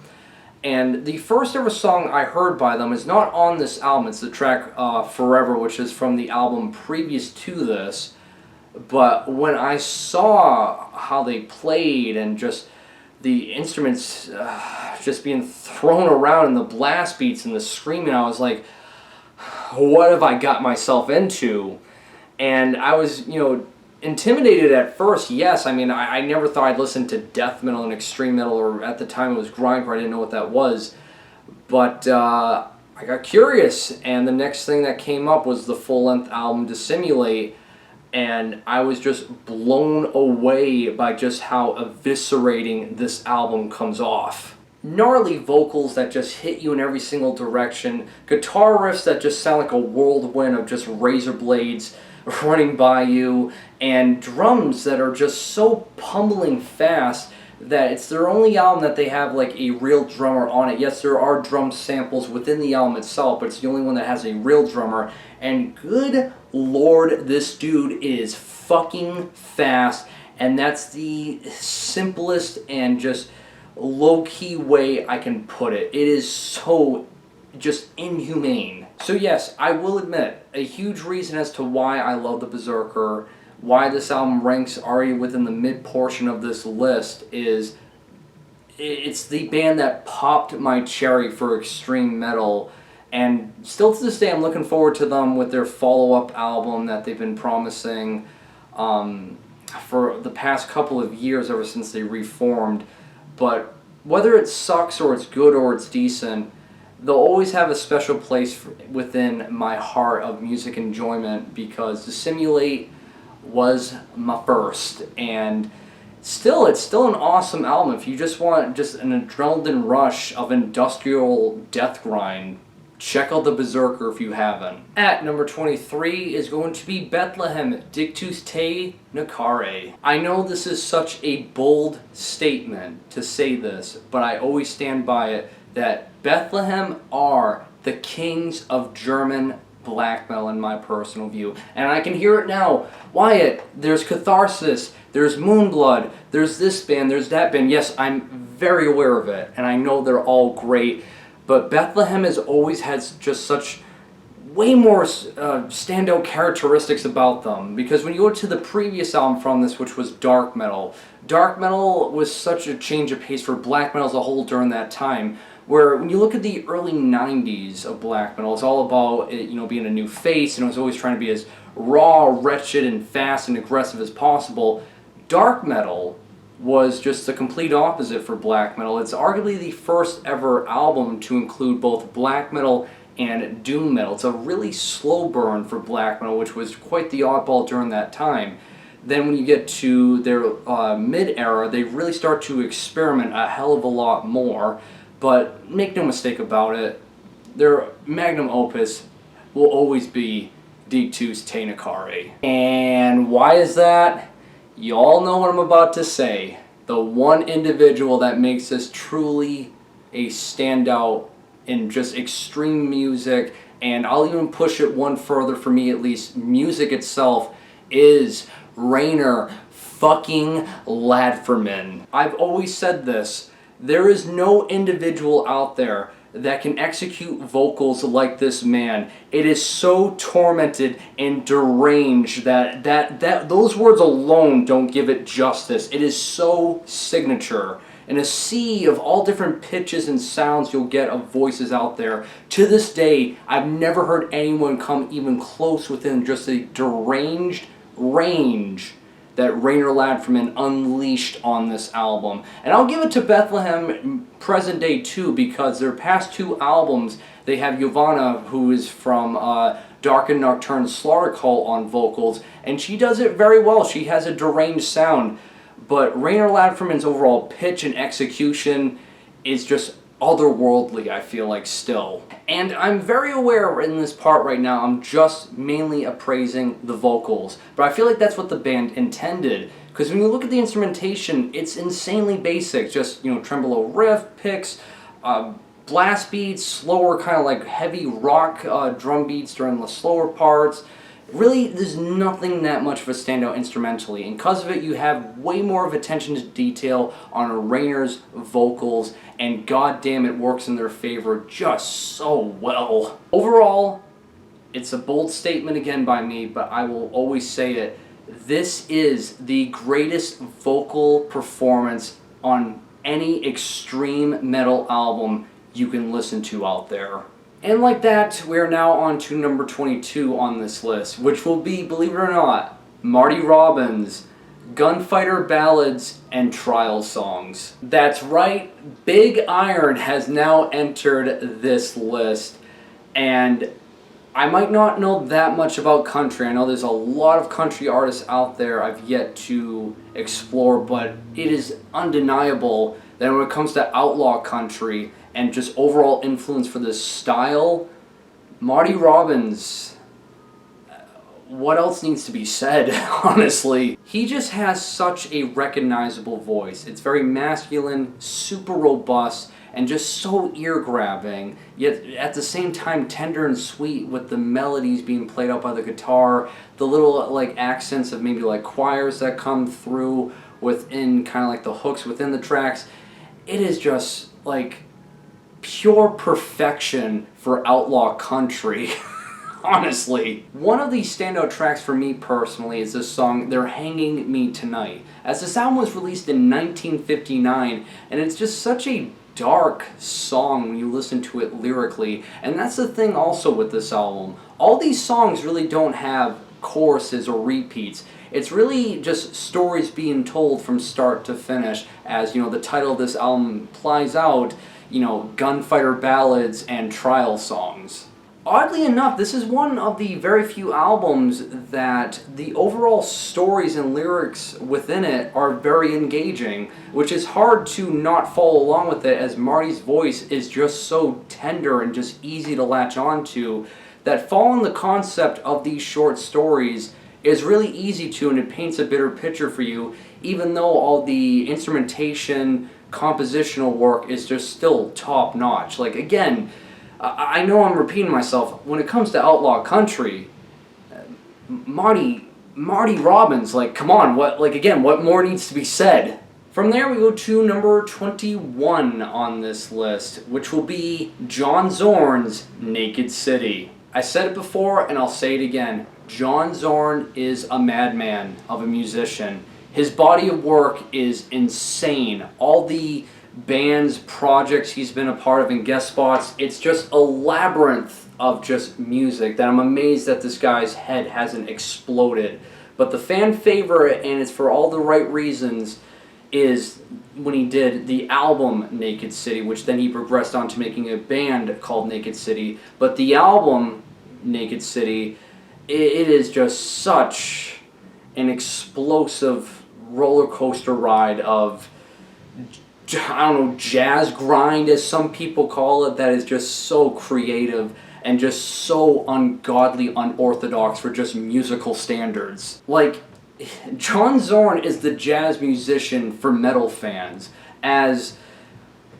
And the first ever song I heard by them is not on this album. It's the track Forever, which is from the album previous to this. But when I saw how they played and just the instruments just being thrown around and the blast beats and the screaming, I was like, what have I got myself into? And I was, you know, intimidated at first, yes. I mean, I never thought I'd listen to death metal and extreme metal, or at the time it was grindcore, I didn't know what that was. But I got curious, and the next thing that came up was the full-length album Dissimulate, and I was just blown away by just how eviscerating this album comes off. Gnarly vocals that just hit you in every single direction, guitar riffs that just sound like a whirlwind of just razor blades running by you, and drums that are just so pummeling fast that it's their only album that they have like a real drummer on it. Yes, there are drum samples within the album itself, but it's the only one that has a real drummer, and good lord, this dude is fucking fast, and that's the simplest and just low-key way I can put it. It is so just inhumane. So yes, I will admit, a huge reason as to why I love The Berserker, why this album ranks already within the mid-portion of this list, is it's the band that popped my cherry for extreme metal, and still to this day I'm looking forward to them with their follow-up album that they've been promising for the past couple of years, ever since they reformed. But whether it sucks or it's good or it's decent, they'll always have a special place within my heart of music enjoyment, because Dissimulate was my first, and still, it's still an awesome album. If you just want just an adrenaline rush of industrial death grind, check out the Berserker if you haven't. At number 23 is going to be Bethlehem, Dictus Te Nahkare. I know this is such a bold statement to say this, but I always stand by it, that Bethlehem are the kings of German black metal in my personal view. And I can hear it now. Wyatt, there's Catharsis, there's Moonblood, there's this band, there's that band. Yes, I'm very aware of it, and I know they're all great, but Bethlehem has always had just such way more standout characteristics about them. Because when you go to the previous album from this, which was Dark Metal was such a change of pace for black metal as a whole during that time. Where when you look at the early 90s of black metal, it's all about it, being a new face, and it was always trying to be as raw, wretched, and fast and aggressive as possible. Dark metal was just the complete opposite for black metal. It's arguably the first ever album to include both black metal and doom metal. It's a really slow burn for black metal, which was quite the oddball during that time. Then when you get to their mid-era, they really start to experiment a hell of a lot more. But make no mistake about it, their magnum opus will always be Dictus Te Nahkare. And why is that? You all know what I'm about to say. The one individual that makes this truly a standout in just extreme music, and I'll even push it one further, for me at least, music itself, is Rainer fucking Ladferman. I've always said this. There is no individual out there that can execute vocals like this man. It is so tormented and deranged that those words alone don't give it justice. It is so signature. In a sea of all different pitches and sounds you'll get of voices out there, to this day, I've never heard anyone come even close within just a deranged range that Rainer Ladferman unleashed on this album. And I'll give it to Bethlehem present day too, because their past two albums, they have Yovanna, who is from Dark and Nocturne Slaughtercult, on vocals, and she does it very well. She has a deranged sound, but Rainer Ladferman's overall pitch and execution is just otherworldly, I feel like, still. And I'm very aware in this part right now, I'm just mainly appraising the vocals, but I feel like that's what the band intended, because when you look at the instrumentation, it's insanely basic, just, tremolo riff, picks, blast beats, slower kind of like heavy rock drum beats during the slower parts. Really, there's nothing that much of a standout instrumentally, and because of it, you have way more of attention to detail on Rainer's vocals, and goddamn, it works in their favor just so well. Overall, it's a bold statement again by me, but I will always say it. This is the greatest vocal performance on any extreme metal album you can listen to out there. And like that, we're now on to number 22 on this list, which will be, believe it or not, Marty Robbins' Gunfighter Ballads and Trial Songs. That's right, Big Iron has now entered this list, and I might not know that much about country. I know there's a lot of country artists out there I've yet to explore, but it is undeniable that when it comes to outlaw country and just overall influence for this style, Marty Robbins, what else needs to be said, honestly? He just has such a recognizable voice. It's very masculine, super robust, and just so ear-grabbing, yet at the same time tender and sweet, with the melodies being played out by the guitar, the little like accents of maybe like choirs that come through within kind of like the hooks within the tracks. It is just like pure perfection for outlaw country. honestly. One of the standout tracks for me personally is this song, They're Hanging Me Tonight. As this album was released in 1959, and it's just such a dark song when you listen to it lyrically, and that's the thing also with this album. All these songs really don't have choruses or repeats. It's really just stories being told from start to finish, as the title of this album implies out, gunfighter ballads and trial songs. Oddly enough, this is one of the very few albums that the overall stories and lyrics within it are very engaging, which is hard to not follow along with it, as Marty's voice is just so tender and just easy to latch on to, that following the concept of these short stories is really easy to, and it paints a bitter picture for you, even though all the instrumentation, compositional work is just still top notch. Like, again, I know I'm repeating myself. When it comes to outlaw country, Marty Robbins, like, come on, what more needs to be said? From there we go to number 21 on this list, which will be John Zorn's Naked City. I said it before and I'll say it again. John Zorn is a madman of a musician. His body of work is insane. All the bands, projects he's been a part of, and guest spots, it's just a labyrinth of just music that I'm amazed that this guy's head hasn't exploded. But the fan favorite, and it's for all the right reasons, is when he did the album Naked City, which then he progressed on to making a band called Naked City. But the album Naked City, it is just such an explosive roller coaster ride of, jazz grind, as some people call it, that is just so creative and just so ungodly unorthodox for just musical standards. Like, John Zorn is the jazz musician for metal fans, as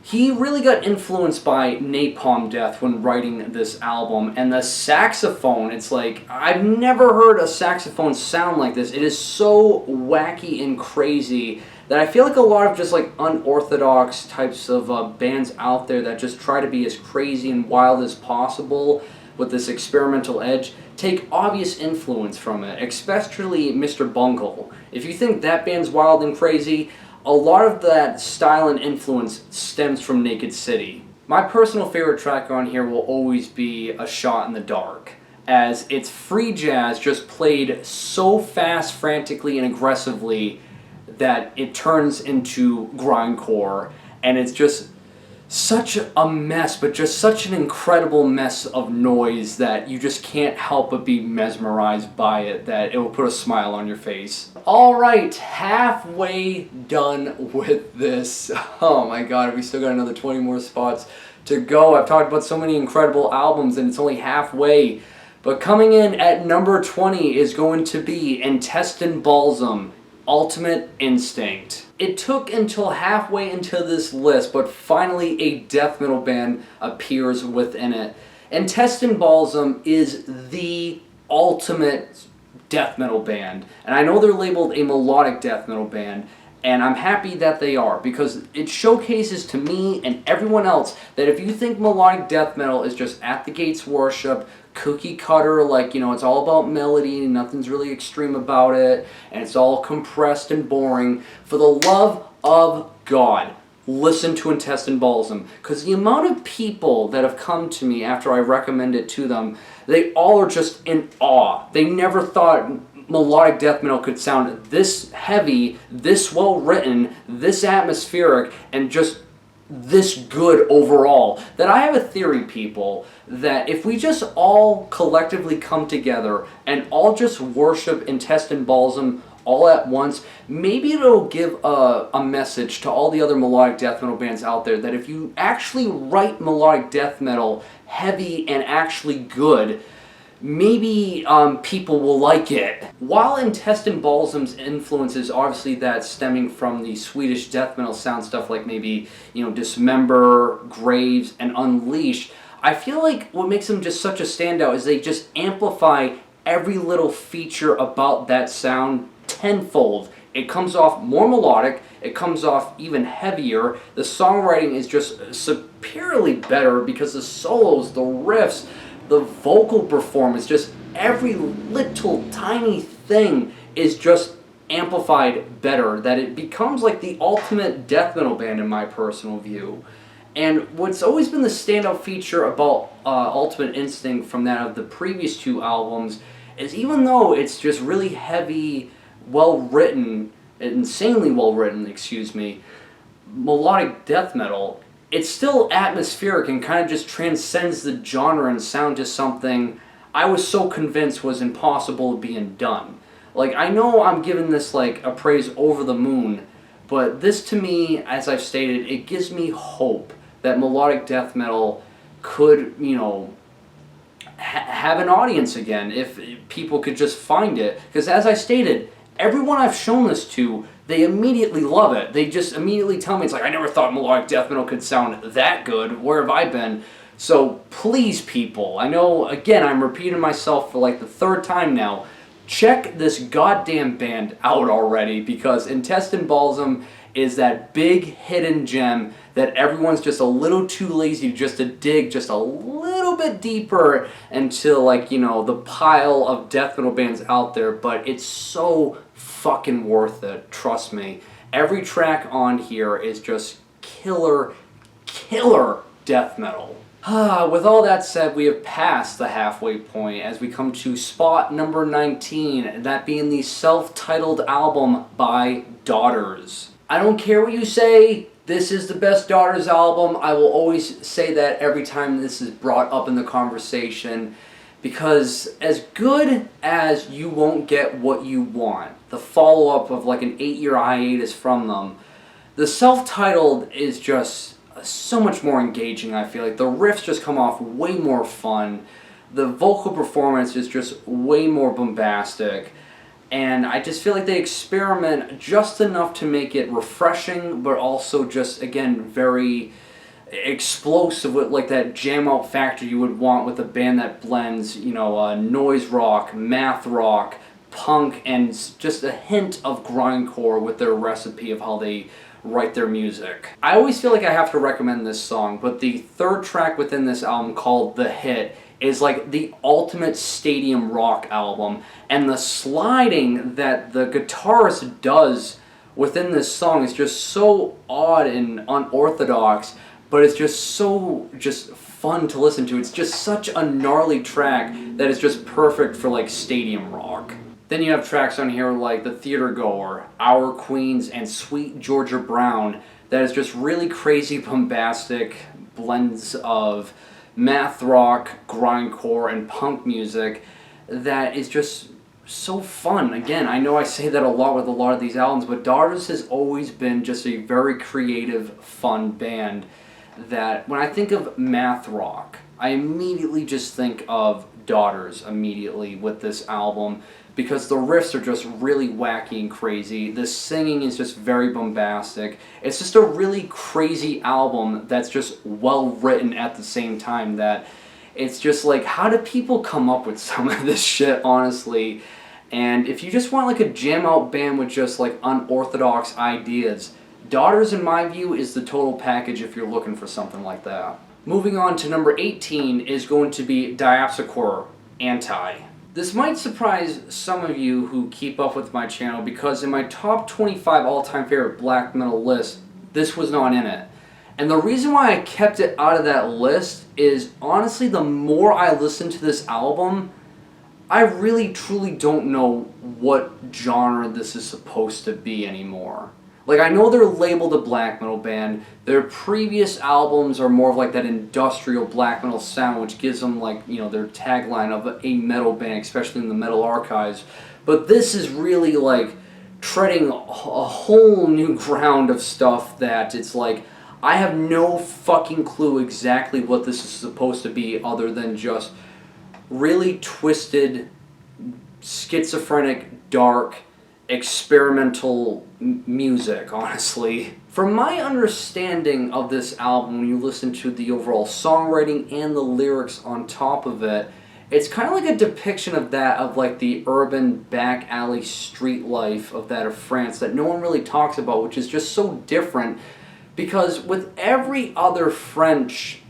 he really got influenced by Napalm Death when writing this album, and the saxophone, it's like, I've never heard a saxophone sound like this. It is so wacky and crazy that I feel like a lot of just like unorthodox types of bands out there that just try to be as crazy and wild as possible with this experimental edge take obvious influence from it, especially Mr. Bungle. If you think that band's wild and crazy, a lot of that style and influence stems from Naked City. My personal favorite track on here will always be A Shot in the Dark, as it's free jazz just played so fast, frantically, and aggressively that it turns into grindcore, and it's just such a mess, but just such an incredible mess of noise that you just can't help but be mesmerized by it, that it will put a smile on your face. Alright, halfway done with this. Oh my god, we still got another 20 more spots to go. I've talked about so many incredible albums and it's only halfway. But coming in at number 20 is going to be Intestine Balsam, Ultimate Instinct. It took until halfway into this list, but finally a death metal band appears within it. Intestine Balsam is the ultimate death metal band, and I know they're labeled a melodic death metal band, and I'm happy that they are, because it showcases to me and everyone else that if you think melodic death metal is just at the gates worship, cookie cutter, like, it's all about melody and nothing's really extreme about it, and it's all compressed and boring, for the love of God, listen to Intestine Balsam, because the amount of people that have come to me after I recommend it to them, they all are just in awe. They never thought melodic death metal could sound this heavy, this well written, this atmospheric, and just this good overall. That I have a theory, people, that if we just all collectively come together and all just worship Intestine Balsam all at once, maybe it'll give a message to all the other melodic death metal bands out there that if you actually write melodic death metal heavy and actually good, maybe people will like it. While Intestine Balsam's influence is obviously that stemming from the Swedish death metal sound stuff like maybe, Dismember, Graves, and Unleashed, I feel like what makes them just such a standout is they just amplify every little feature about that sound tenfold. It comes off more melodic, it comes off even heavier, the songwriting is just superiorly better because the solos, the riffs, the vocal performance, just every little tiny thing is just amplified better, that it becomes like the ultimate death metal band in my personal view. And what's always been the standout feature about Ultimate Instinct from that of the previous two albums is, even though it's just really heavy, well written, insanely well written, excuse me, melodic death metal, it's still atmospheric and kind of just transcends the genre and sound to something I was so convinced was impossible being done. Like, I know I'm giving this like a praise over the moon, but this to me, as I've stated, it gives me hope that melodic death metal could, you know, have an audience again if people could just find it. Because as I stated, everyone I've shown this to, they immediately love it. They just immediately tell me, it's like, I never thought melodic death metal could sound that good. Where have I been? So please, people, I know, again, I'm repeating myself for like the third time now, check this goddamn band out already, because Intestine Balsam is that big hidden gem that everyone's just a little too lazy just to dig just a little bit deeper into, like, you know, the pile of death metal bands out there, but it's so fucking worth it, trust me. Every track on here is just killer death metal. With all that said, we have passed the halfway point as we come to spot number 19, that being the self-titled album by Daughters. I don't care what you say, this is the best Daughters album. I will always say that every time this is brought up in the conversation, because as good as You Won't Get What You Want, the follow-up of like an 8-year hiatus from them, the self-titled is just so much more engaging, I feel like. The riffs just come off way more fun. The vocal performance is just way more bombastic. And I just feel like they experiment just enough to make it refreshing, but also just, again, very explosive, with like that jam out factor you would want with a band that blends, you know, noise rock, math rock, punk, and just a hint of grindcore with their recipe of how they write their music. I always feel like I have to recommend this song, but the third track within this album, called The Hit, is like the ultimate stadium rock album, and the sliding that the guitarist does within this song is just so odd and unorthodox, but it's just so fun to listen to. It's just such a gnarly track that is just perfect for like stadium rock. Then you have tracks on here like The Theater Goer, Our Queens, and Sweet Georgia Brown that is just really crazy, bombastic blends of math rock, grindcore, and punk music that is just so fun. Again, I know I say that a lot with a lot of these albums, but Daughters has always been just a very creative, fun band that when I think of math rock, I immediately just think of Daughters immediately with this album, because the riffs are just really wacky and crazy. The singing is just very bombastic. It's just a really crazy album that's just well written at the same time, that it's just like, how do people come up with some of this shit, honestly? And if you just want like a jam out band with just like unorthodox ideas, Daughters, in my view, is the total package if you're looking for something like that. Moving on to number 18 is going to be Diabsochore, Anti. This might surprise some of you who keep up with my channel, because in my top 25 all-time favorite black metal list, this was not in it. And the reason why I kept it out of that list is, honestly, the more I listen to this album, I really truly don't know what genre this is supposed to be anymore. Like, I know they're labeled a black metal band. Their previous albums are more of like that industrial black metal sound, which gives them, like, you know, their tagline of a metal band, especially in the Metal Archives. But this is really like treading a whole new ground of stuff that it's like, I have no fucking clue exactly what this is supposed to be, other than just really twisted, schizophrenic, dark, experimental music, honestly. From my understanding of this album, when you listen to the overall songwriting and the lyrics on top of it, it's kind of like a depiction of that, of like the urban back alley street life of that of France that no one really talks about, which is just so different, because with every other French,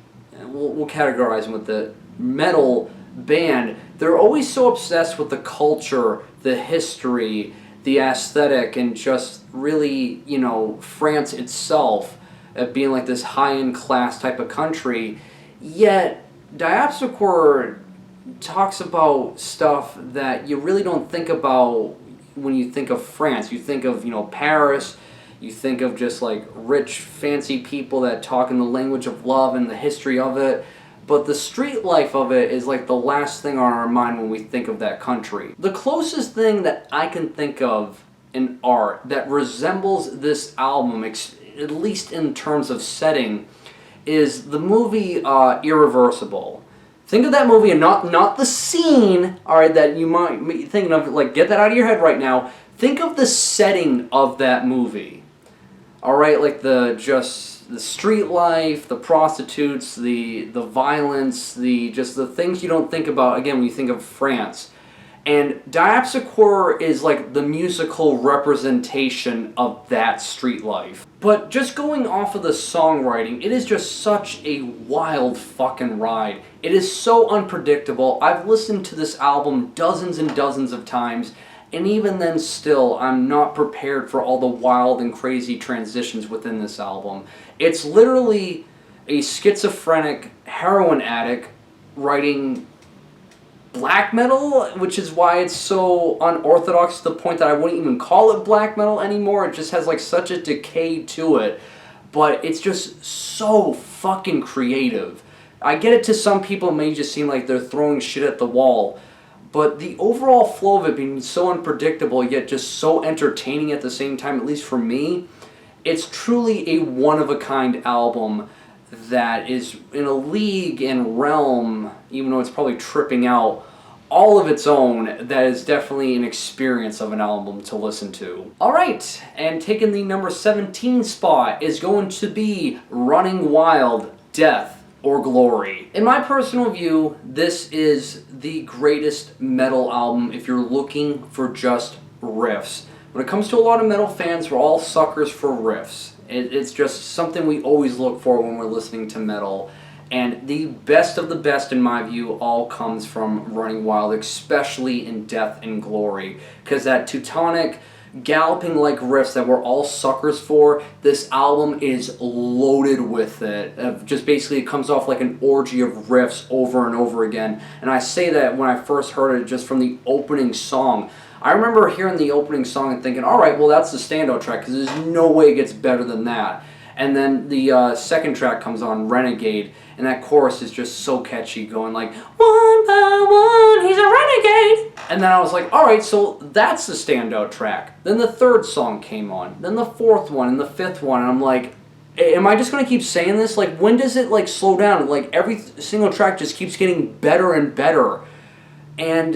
we'll categorize them with the metal band, they're always so obsessed with the culture, the history, the aesthetic, and just really, France itself being like this high-end class type of country. Yet, Diapsocore talks about stuff that you really don't think about when you think of France. You think of, Paris, you think of just like rich, fancy people that talk in the language of love and the history of it. But the street life of it is like the last thing on our mind when we think of that country. The closest thing that I can think of in art that resembles this album, at least in terms of setting, is the movie Irreversible. Think of that movie, and not the scene, alright, that you might be thinking of, like, get that out of your head right now. Think of the setting of that movie. Alright, like the street life, the prostitutes, the violence, just the things you don't think about, again, when you think of France. And Diapsocore is like the musical representation of that street life. But just going off of the songwriting, it is just such a wild fucking ride. It is so unpredictable. I've listened to this album dozens and dozens of times, and even then still, I'm not prepared for all the wild and crazy transitions within this album. It's literally a schizophrenic heroin addict writing black metal, which is why it's so unorthodox to the point that I wouldn't even call it black metal anymore. It just has like such a decay to it, but it's just so fucking creative. I get it, to some people it may just seem like they're throwing shit at the wall, but the overall flow of it being so unpredictable yet just so entertaining at the same time, at least for me, it's truly a one-of-a-kind album that is in a league and realm, even though it's probably tripping out, all of its own, that is definitely an experience of an album to listen to. Alright, and taking the number 17 spot is going to be Running Wild, Death or Glory. In my personal view, this is the greatest metal album if you're looking for just riffs. When it comes to a lot of metal fans, we're all suckers for riffs. It's just something we always look for when we're listening to metal. And the best of the best, in my view, all comes from Running Wild, especially in Death and Glory. Because that Teutonic, galloping-like riffs that we're all suckers for, this album is loaded with it. Just basically, it comes off like an orgy of riffs over and over again. And I say that when I first heard it just from the opening song. I remember hearing the opening song and thinking, alright, well that's the standout track, because there's no way it gets better than that. And then the second track comes on, Renegade, and that chorus is just so catchy, going like, one by one, he's a renegade! And then I was like, alright, so that's the standout track. Then the third song came on, then the fourth one, and the fifth one, and I'm like, am I just going to keep saying this? Like, when does it like slow down? Like, every single track just keeps getting better and better. And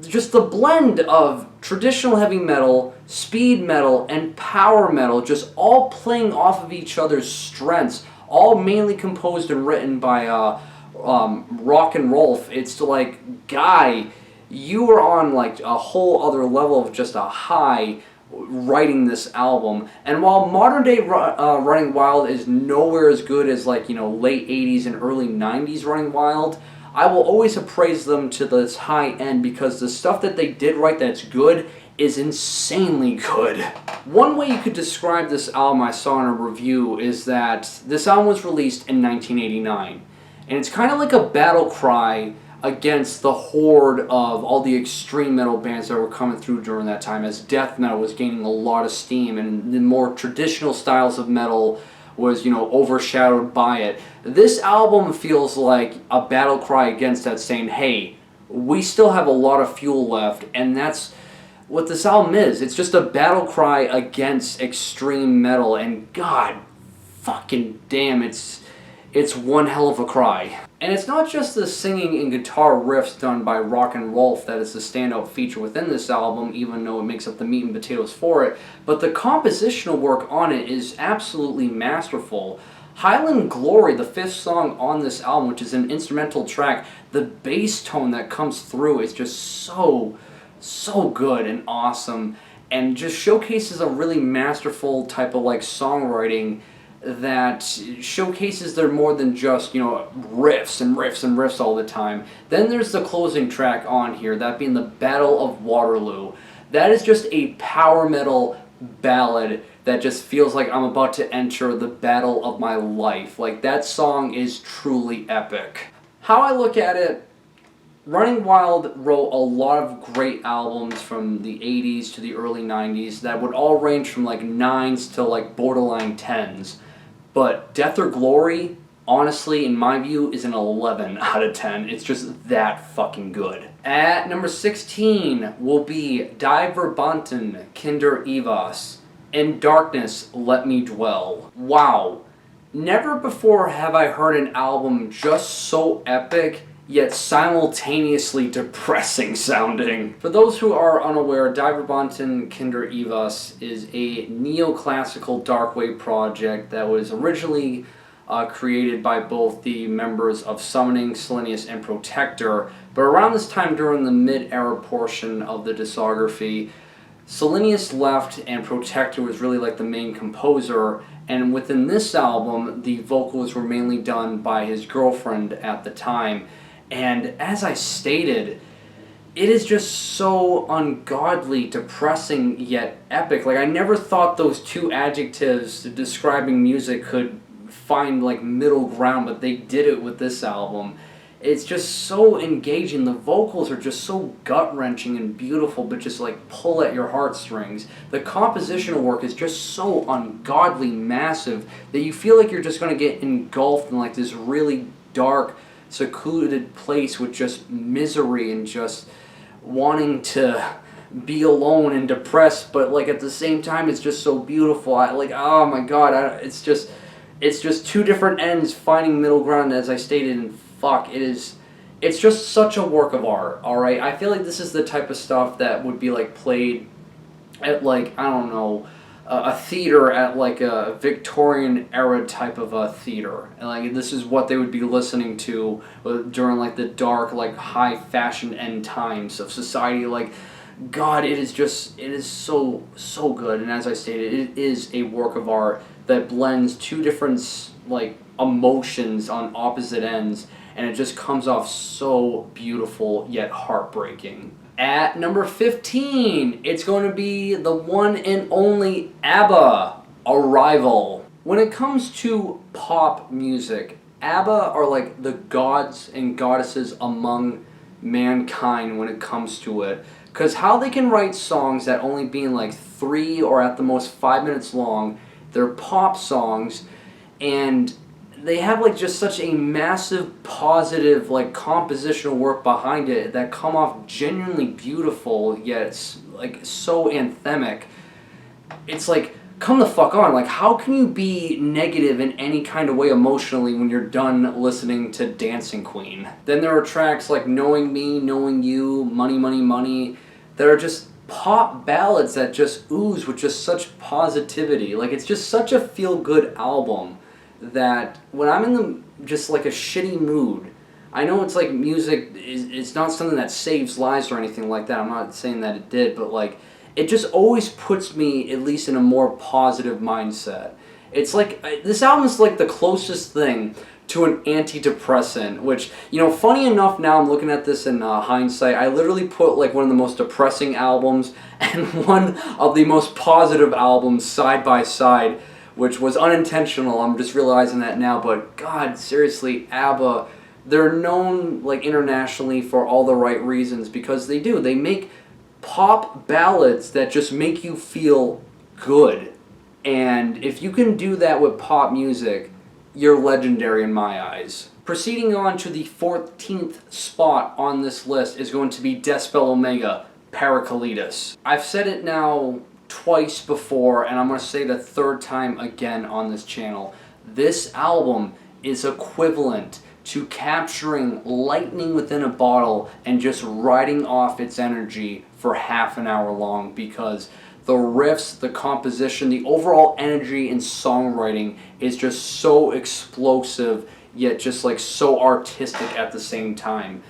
just the blend of traditional heavy metal, speed metal, and power metal, just all playing off of each other's strengths, all mainly composed and written by Rock and Rolf. It's like, guy, you are on like a whole other level of just a high writing this album. And while modern day Running Wild is nowhere as good as like, late 80s and early 90s Running Wild, I will always appraise them to this high end because the stuff that they did right that's good is insanely good. One way you could describe this album I saw in a review is that this album was released in 1989. And it's kind of like a battle cry against the horde of all the extreme metal bands that were coming through during that time, as death metal was gaining a lot of steam and the more traditional styles of metal was, overshadowed by it. This album feels like a battle cry against that, saying, hey, we still have a lot of fuel left, and that's what this album is. It's just a battle cry against extreme metal, and god fucking damn, it's one hell of a cry. And it's not just the singing and guitar riffs done by Rock and Rolf that is the standout feature within this album, even though it makes up the meat and potatoes for it, but the compositional work on it is absolutely masterful. Highland Glory, the fifth song on this album, which is an instrumental track, the bass tone that comes through is just so good and awesome, and just showcases a really masterful type of like songwriting that showcases they're more than just, riffs and riffs and riffs all the time. Then there's the closing track on here, that being the Battle of Waterloo. That is just a power metal ballad that just feels like I'm about to enter the battle of my life. Like, that song is truly epic. How I look at it, Running Wild wrote a lot of great albums from the 80s to the early 90s that would all range from like 9s to like borderline 10s. But Death or Glory, honestly, in my view, is an 11 out of 10. It's just that fucking good. At number 16 will be Die Verbanten, Kinder Evas. In Darkness, Let Me Dwell. Wow. Never before have I heard an album just so epic, yet simultaneously depressing sounding. For those who are unaware, Die Verbanten, Kinder Evas is a neoclassical darkwave project that was originally created by both the members of Summoning, Selenius, and Protector, but around this time during the mid-era portion of the discography, Selenius left and Protector was really like the main composer, and within this album, the vocals were mainly done by his girlfriend at the time. And as I stated, it is just so ungodly, depressing, yet epic. Like, I never thought those two adjectives describing music could find like middle ground, but they did it with this album. It's just so engaging. The vocals are just so gut-wrenching and beautiful, but just like pull at your heartstrings. The compositional work is just so ungodly massive that you feel like you're just going to get engulfed in like this really dark, secluded place with just misery and just wanting to be alone and depressed, but like at the same time it's just so beautiful. Oh my god, it's just two different ends finding middle ground, as I stated, and fuck, it's just such a work of art, alright? I feel like this is the type of stuff that would be like played at like, I don't know, a theater at like a Victorian era type of a theater. And like, this is what they would be listening to during like the dark, like high fashion end times of society. Like, God, it is so good. And as I stated, it is a work of art that blends two different like emotions on opposite ends, and it just comes off so beautiful yet heartbreaking. At number 15, it's going to be the one and only ABBA, Arrival. When it comes to pop music, ABBA are like the gods and goddesses among mankind when it comes to it. Because how they can write songs that only being like 3 or at the most 5 minutes long, they're pop songs, and they have like just such a massive positive like compositional work behind it that come off genuinely beautiful, yet it's like so anthemic. It's like, come the fuck on, like how can you be negative in any kind of way emotionally when you're done listening to Dancing Queen? Then there are tracks like Knowing Me, Knowing You, Money, Money, Money that are just pop ballads that just ooze with just such positivity. Like, it's just such a feel-good album that when I'm in just like a shitty mood, I know it's like music it's not something that saves lives or anything like that. I'm not saying that it did, but like it just always puts me at least in a more positive mindset. It's like this album is like the closest thing to an antidepressant, which, funny enough, now I'm looking at this in hindsight, I literally put like one of the most depressing albums and one of the most positive albums side by side, which was unintentional. I'm just realizing that now, but God, seriously, ABBA, they're known like internationally for all the right reasons, because they do. They make pop ballads that just make you feel good. And if you can do that with pop music, you're legendary in my eyes. Proceeding on to the 14th spot on this list is going to be Despel Omega, Paracletus. I've said it now twice before, and I'm going to say it a third time again on this channel. This album is equivalent to capturing lightning within a bottle and just riding off its energy for half an hour long, because the riffs, the composition, the overall energy in songwriting is just so explosive, yet just like so artistic at the same time.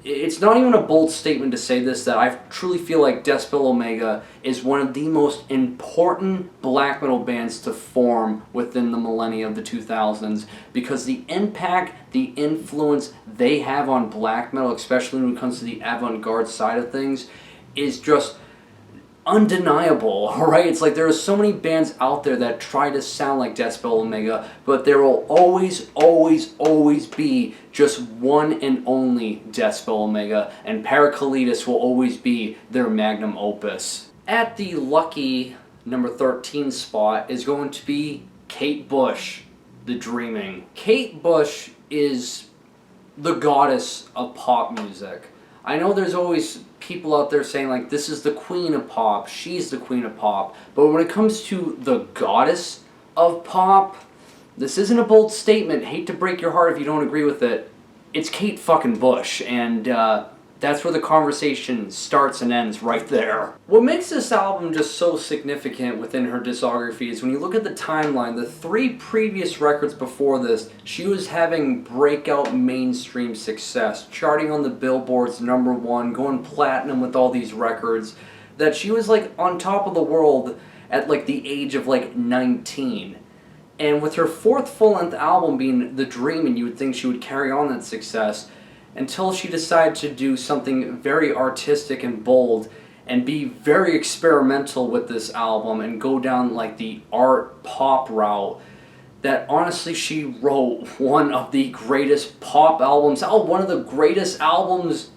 it's not even a bold statement to say this, that I truly feel like Decibel Omega is one of the most important black metal bands to form within the millennia of the 2000s, because the impact, the influence they have on black metal, especially when it comes to the avant-garde side of things, is just undeniable, right? It's like there are so many bands out there that try to sound like Decibel Omega, but there will always, always, always be just one and only Decibel Omega, and Paracletus will always be their magnum opus. At the lucky number 13 spot is going to be Kate Bush, The Dreaming. Kate Bush is the goddess of pop music. I know there's always people out there saying like, this is the queen of pop, she's the queen of pop, but when it comes to the goddess of pop, this isn't a bold statement, hate to break your heart if you don't agree with it, it's Kate fucking Bush, and that's where the conversation starts and ends, right there. What makes this album just so significant within her discography is when you look at the timeline, the 3 previous records before this, she was having breakout mainstream success, charting on the Billboard's #1, going platinum with all these records, that she was like on top of the world at like the age of like 19. And with her 4th full-length album being The Dreaming, you would think she would carry on that success, until she decided to do something very artistic and bold and be very experimental with this album and go down like the art pop route, that honestly she wrote one of the greatest pop albums, one of the greatest albums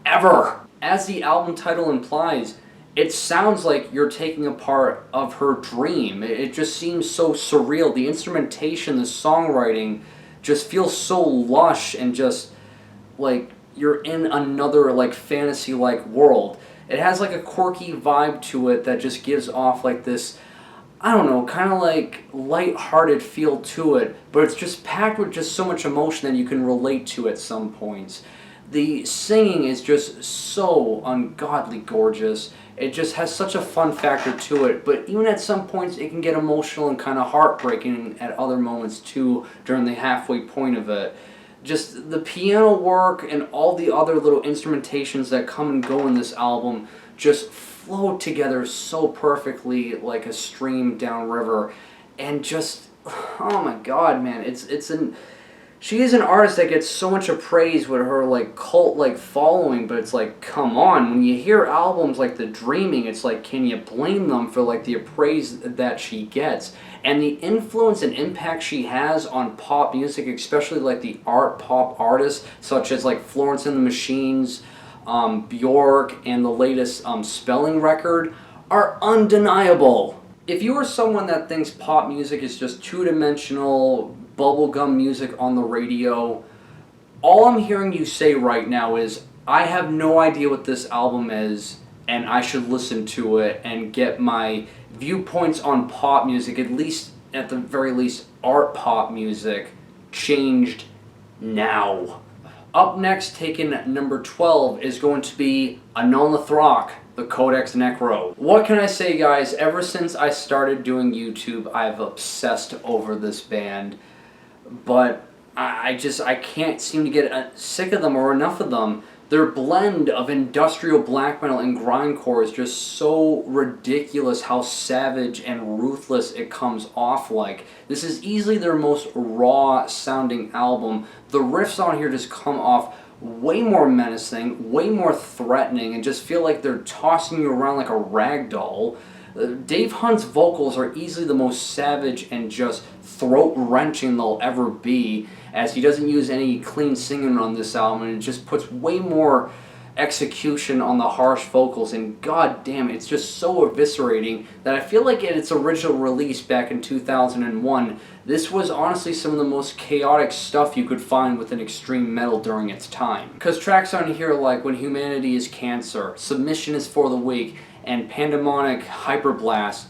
ever. As the album title implies, it sounds like you're taking a part of her dream. It just seems so surreal. The instrumentation, the songwriting just feels so lush and just like you're in another like fantasy-like world. It has like a quirky vibe to it that just gives off like this, I don't know, kind of like light-hearted feel to it, but it's just packed with just so much emotion that you can relate to at some points. The singing is just so ungodly gorgeous. It just has such a fun factor to it, but even at some points it can get emotional and kind of heartbreaking at other moments too during the halfway point of it. Just the piano work and all the other little instrumentations that come and go in this album just flow together so perfectly like a stream downriver, and just, oh my god, man, she is an artist that gets so much praise with her like cult-like following, but it's like, come on, when you hear albums like The Dreaming, it's like, can you blame them for like the praise that she gets? And the influence and impact she has on pop music, especially like the art pop artists such as like Florence and the Machines, Bjork, and the latest Spelling record, are undeniable. If you are someone that thinks pop music is just two-dimensional bubblegum music on the radio, all I'm hearing you say right now is, I have no idea what this album is, and I should listen to it and get my viewpoints on pop music, at least, at the very least, art pop music, changed now. Up next, taking number 12, is going to be Anal Nathrakh, the Codex Necro. What can I say, guys? Ever since I started doing YouTube, I've obsessed over this band, but I can't seem to get sick of them or enough of them. Their blend of industrial black metal and grindcore is just so ridiculous how savage and ruthless it comes off like. This is easily their most raw sounding album. The riffs on here just come off way more menacing, way more threatening, and just feel like they're tossing you around like a rag doll. Dave Hunt's vocals are easily the most savage and just throat-wrenching they'll ever be, as he doesn't use any clean singing on this album, and it just puts way more execution on the harsh vocals, and god damn, it's just so eviscerating that I feel like at its original release back in 2001, this was honestly some of the most chaotic stuff you could find within extreme metal during its time. Because tracks on here like When Humanity is Cancer, Submission is for the Weak, and Pandemonic Hyperblast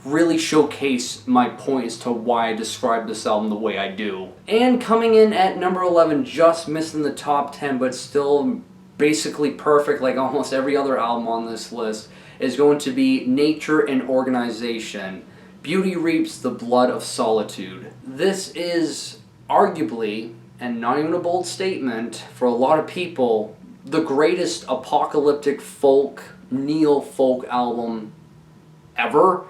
really showcase my point as to why I describe this album the way I do. And coming in at number 11, just missing the top 10, but still basically perfect like almost every other album on this list, is going to be Nature and Organization. Beauty Reaps the Blood of Solitude. This is arguably, and not even a bold statement, for a lot of people, the greatest apocalyptic folk, neo-folk album ever.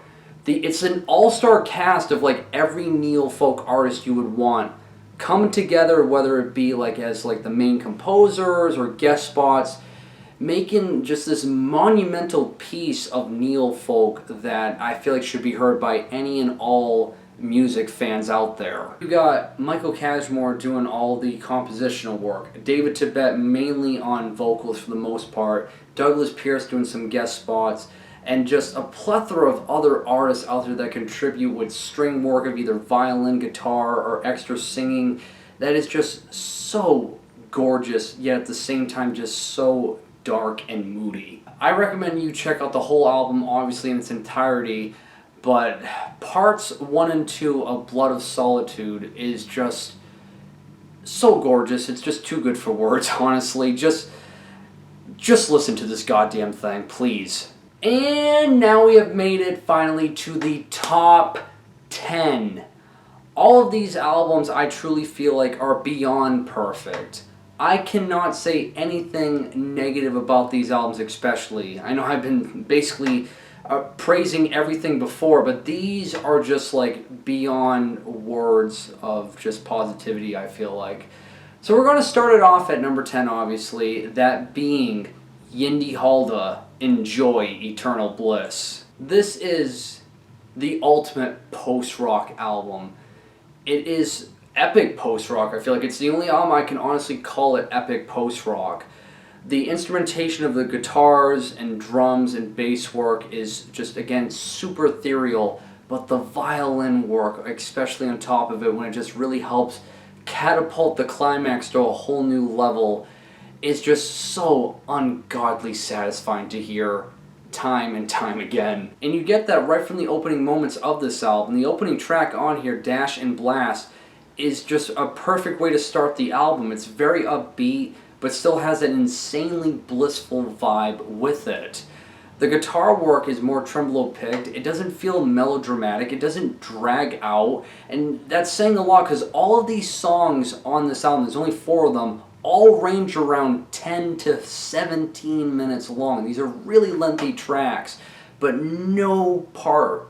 It's an all-star cast of like every neo-folk artist you would want coming together, whether it be like as like the main composers or guest spots, making just this monumental piece of neo-folk that I feel like should be heard by any and all music fans out there. You got Michael Cashmore doing all the compositional work, David Tibet mainly on vocals for the most part, Douglas Pierce doing some guest spots, and just a plethora of other artists out there that contribute with string work of either violin, guitar, or extra singing. That is just so gorgeous, yet at the same time just so dark and moody. I recommend you check out the whole album, obviously in its entirety, but parts 1 and 2 of Blood of Solitude is just so gorgeous. It's just too good for words, honestly. Just listen to this goddamn thing, please. And now we have made it finally to the top 10. All of these albums I truly feel like are beyond perfect. I cannot say anything negative about these albums especially. I know I've been basically praising everything before, but these are just like beyond words of just positivity, I feel like. So we're going to start it off at number 10, obviously, that being Yndi Halda, Enjoy Eternal Bliss. This is the ultimate post-rock album. It is epic post-rock. I feel like it's the only album I can honestly call it epic post-rock. The instrumentation of the guitars and drums and bass work is just, again, super ethereal, but the violin work, especially on top of it, when it just really helps catapult the climax to a whole new level, is just so ungodly satisfying to hear time and time again. And you get that right from the opening moments of this album. The opening track on here, Dash and Blast, is just a perfect way to start the album. It's very upbeat, but still has an insanely blissful vibe with it. The guitar work is more tremolo-picked. It doesn't feel melodramatic. It doesn't drag out. And that's saying a lot because all of these songs on this album, there's only 4 of them, all range around 10 to 17 minutes long. These are really lengthy tracks, but no part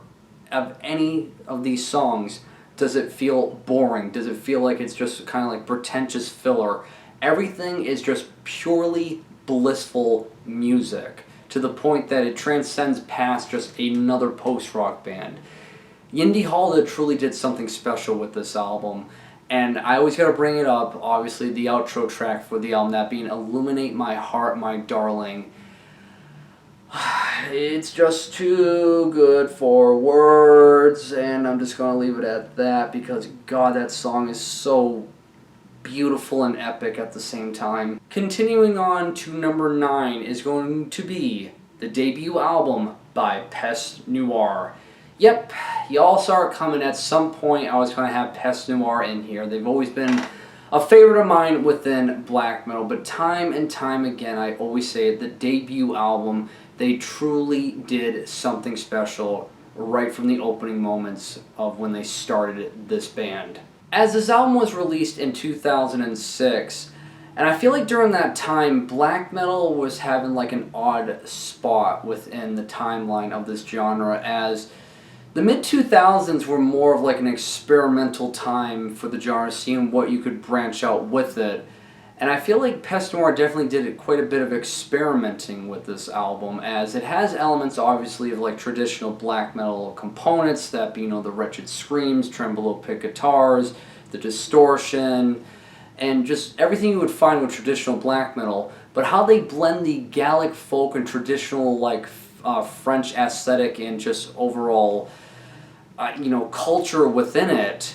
of any of these songs does it feel boring. Does it feel like it's just kind of like pretentious filler. Everything is just purely blissful music to the point that it transcends past just another post-rock band. Yndi Halda truly did something special with this album, and I always gotta bring it up, obviously the outro track for the album, that being Illuminate My Heart, My Darling. It's just too good for words, and I'm just gonna leave it at that because God, that song is so beautiful and epic at the same time. Continuing on to number 9 is going to be the debut album by Peste Noire. Yep, y'all saw it coming at some point. I was going to have Peste Noire in here. They've always been a favorite of mine within black metal, but time and time again, I always say it, the debut album, they truly did something special right from the opening moments of when they started this band. As this album was released in 2006, and I feel like during that time, black metal was having like an odd spot within the timeline of this genre, as the mid-2000s were more of like an experimental time for the genre, seeing what you could branch out with it. And I feel like Peste Noire definitely did quite a bit of experimenting with this album, as it has elements, obviously, of like traditional black metal components, that being, the wretched screams, tremolo-pick guitars, the distortion, and just everything you would find with traditional black metal. But how they blend the Gallic folk and traditional like French aesthetic and just overall, culture within it,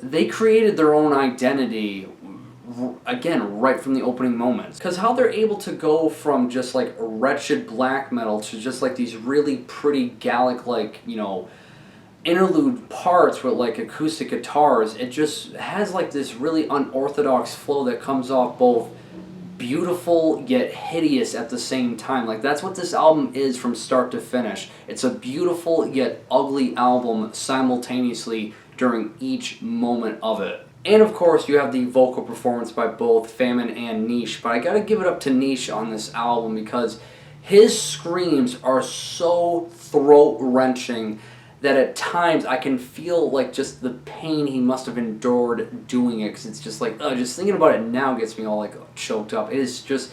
they created their own identity. Again, right from the opening moments. Because how they're able to go from just like wretched black metal to just like these really pretty Gallic, like, interlude parts with like acoustic guitars, it just has like this really unorthodox flow that comes off both beautiful yet hideous at the same time. Like, that's what this album is from start to finish. It's a beautiful yet ugly album simultaneously during each moment of it. And of course, you have the vocal performance by both Famine and Niche. But I gotta give it up to Niche on this album because his screams are so throat-wrenching that at times I can feel like just the pain he must have endured doing it. Because it's just like, just thinking about it now gets me all like choked up. It is just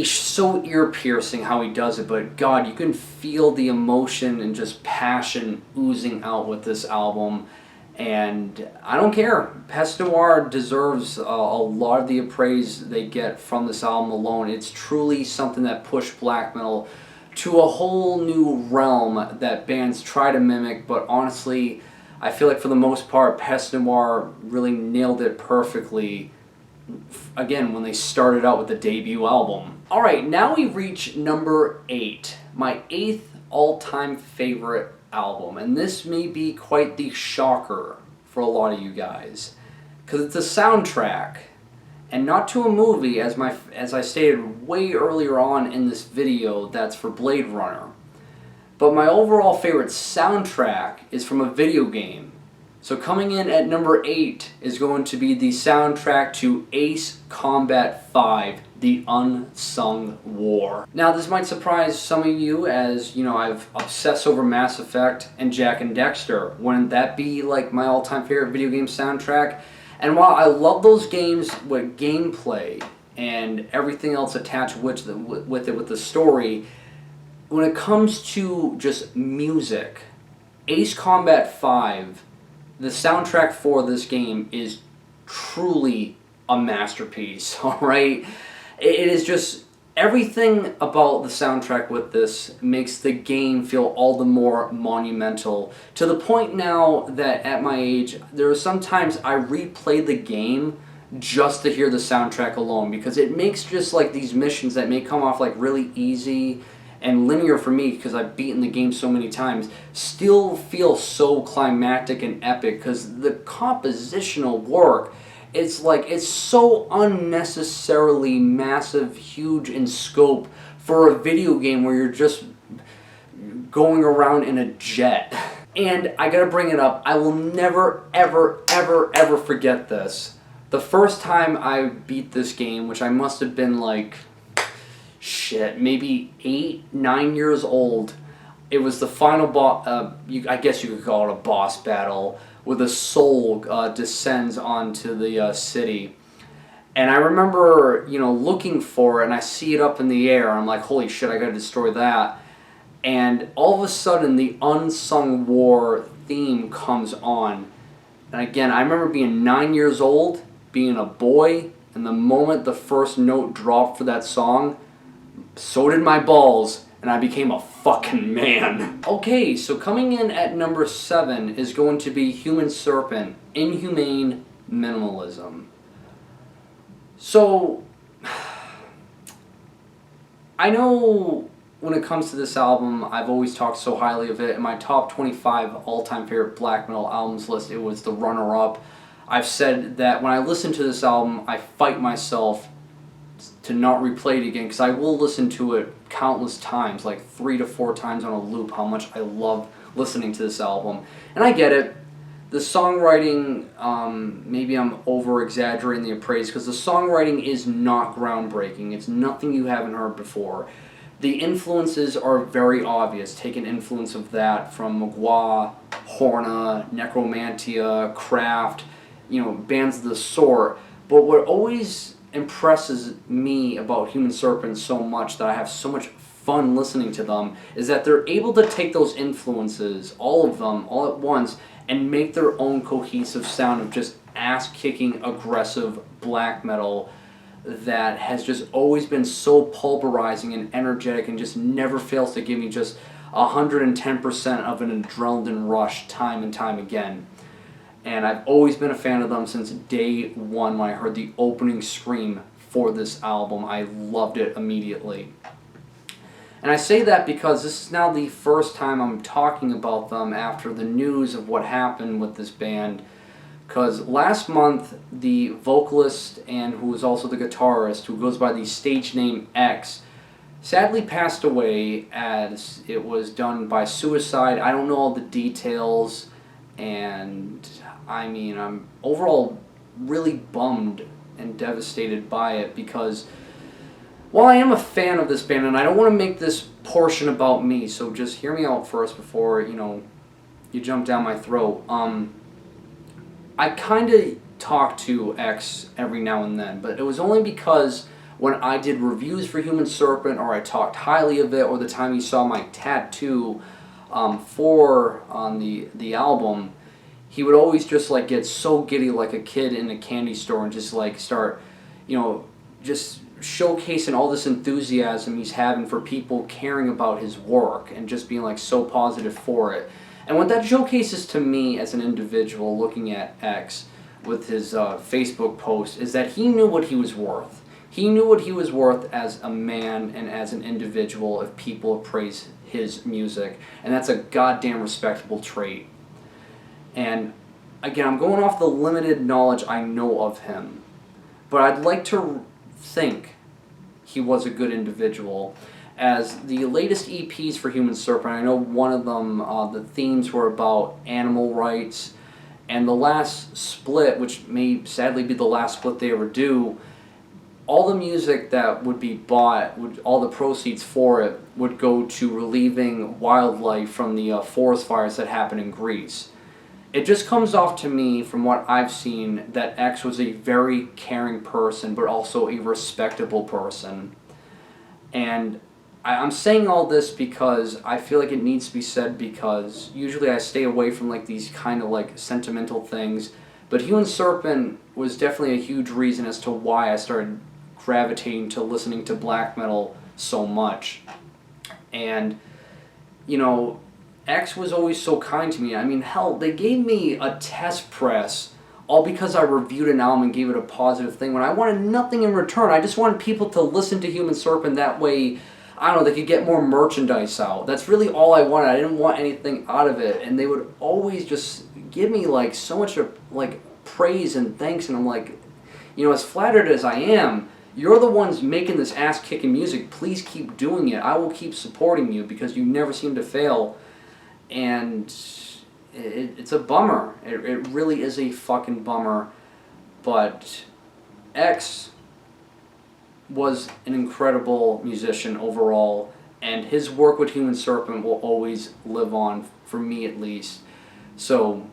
so ear-piercing how he does it, but God, you can feel the emotion and just passion oozing out with this album, and I don't care. Peste Noire deserves a lot of the praise they get from this album alone. It's truly something that pushed black metal to a whole new realm that bands try to mimic, but honestly, I feel like for the most part, Peste Noire really nailed it perfectly again when they started out with the debut album. Alright, now we reach number 8, my 8th all-time favorite album, and this may be quite the shocker for a lot of you guys, because it's a soundtrack, and not to a movie, as I stated way earlier on in this video, that's for Blade Runner. But my overall favorite soundtrack is from a video game. So coming in at number 8 is going to be the soundtrack to Ace Combat 5, The Unsung War. Now this might surprise some of you, as you know I've obsessed over Mass Effect and Jak and Daxter. Wouldn't that be like my all-time favorite video game soundtrack? And while I love those games with gameplay and everything else attached with the story, when it comes to just music, Ace Combat 5, the soundtrack for this game is truly a masterpiece, alright? It is just, everything about the soundtrack with this makes the game feel all the more monumental. To the point now that at my age, there are sometimes I replay the game just to hear the soundtrack alone, because it makes just like these missions that may come off like really easy and linear for me because I've beaten the game so many times, still feel so climactic and epic because the compositional work, it's like, it's so unnecessarily massive, huge in scope for a video game where you're just going around in a jet. And I gotta bring it up, I will never, ever, ever, ever forget this. The first time I beat this game, which I must have been like, maybe 8, 9 years old. It was the final boss, I guess you could call it a boss battle, where the soul descends onto the city. And I remember, looking for it, and I see it up in the air, and I'm like, holy shit, I gotta destroy that. And all of a sudden, the Unsung War theme comes on. And again, I remember being 9 years old, being a boy, and the moment the first note dropped for that song, so did my balls, and I became a fucking man. Okay, so coming in at number 7 is going to be Human Serpent, Inhumane Minimalism. So, I know when it comes to this album, I've always talked so highly of it. In my top 25 all-time favorite black metal albums list, it was the runner-up. I've said that when I listen to this album, I fight myself to not replay it again, because I will listen to it countless times, like 3 to 4 times on a loop, how much I love listening to this album. And I get it. The songwriting, maybe I'm over-exaggerating the praise, because the songwriting is not groundbreaking. It's nothing you haven't heard before. The influences are very obvious. Take an influence of that from Magua, Horna, Necromantia, Craft, bands of the sort. But what always impresses me about Human Serpent so much, that I have so much fun listening to them, is that they're able to take those influences, all of them, all at once, and make their own cohesive sound of just ass-kicking, aggressive black metal that has just always been so pulverizing and energetic and just never fails to give me just 110% of an adrenaline rush time and time again. And I've always been a fan of them since day one when I heard the opening scream for this album. I loved it immediately. And I say that because this is now the first time I'm talking about them after the news of what happened with this band. Because last month, the vocalist and who is also the guitarist, who goes by the stage name X, sadly passed away as it was done by suicide. I don't know all the details, And I mean, I'm overall really bummed and devastated by it because while I am a fan of this band, and I don't want to make this portion about me, so just hear me out first before, you jump down my throat. I kind of talk to X every now and then, but it was only because when I did reviews for Human Serpent, or I talked highly of it, or the time he saw my tattoo on the album, he would always just like get so giddy like a kid in a candy store and just like start, just showcasing all this enthusiasm he's having for people caring about his work and just being like so positive for it. And what that showcases to me as an individual looking at X with his Facebook post is that he knew what he was worth. He knew what he was worth as a man and as an individual if people praise his music. And that's a goddamn respectable trait. And again, I'm going off the limited knowledge I know of him. But I'd like to think he was a good individual. As the latest EPs for Human Serpent, I know one of them, the themes were about animal rights, and the last split, which may sadly be the last split they ever do, all the music that would be bought, all the proceeds for it, would go to relieving wildlife from the forest fires that happened in Greece. It just comes off to me, from what I've seen, that X was a very caring person, but also a respectable person. And I'm saying all this because I feel like it needs to be said, because usually I stay away from like these kind of like sentimental things, but Human Serpent was definitely a huge reason as to why I started gravitating to listening to black metal so much. And X was always so kind to me. I mean, hell, they gave me a test press all because I reviewed an album and gave it a positive thing when I wanted nothing in return. I just wanted people to listen to Human Serpent, that way, I don't know, they could get more merchandise out. That's really all I wanted. I didn't want anything out of it. And they would always just give me like so much like praise and thanks, and I'm like, as flattered as I am, you're the ones making this ass-kicking music. Please keep doing it. I will keep supporting you because you never seem to fail. And it's a bummer. It really is a fucking bummer. But X was an incredible musician overall, and his work with Human Serpent will always live on, for me at least. So,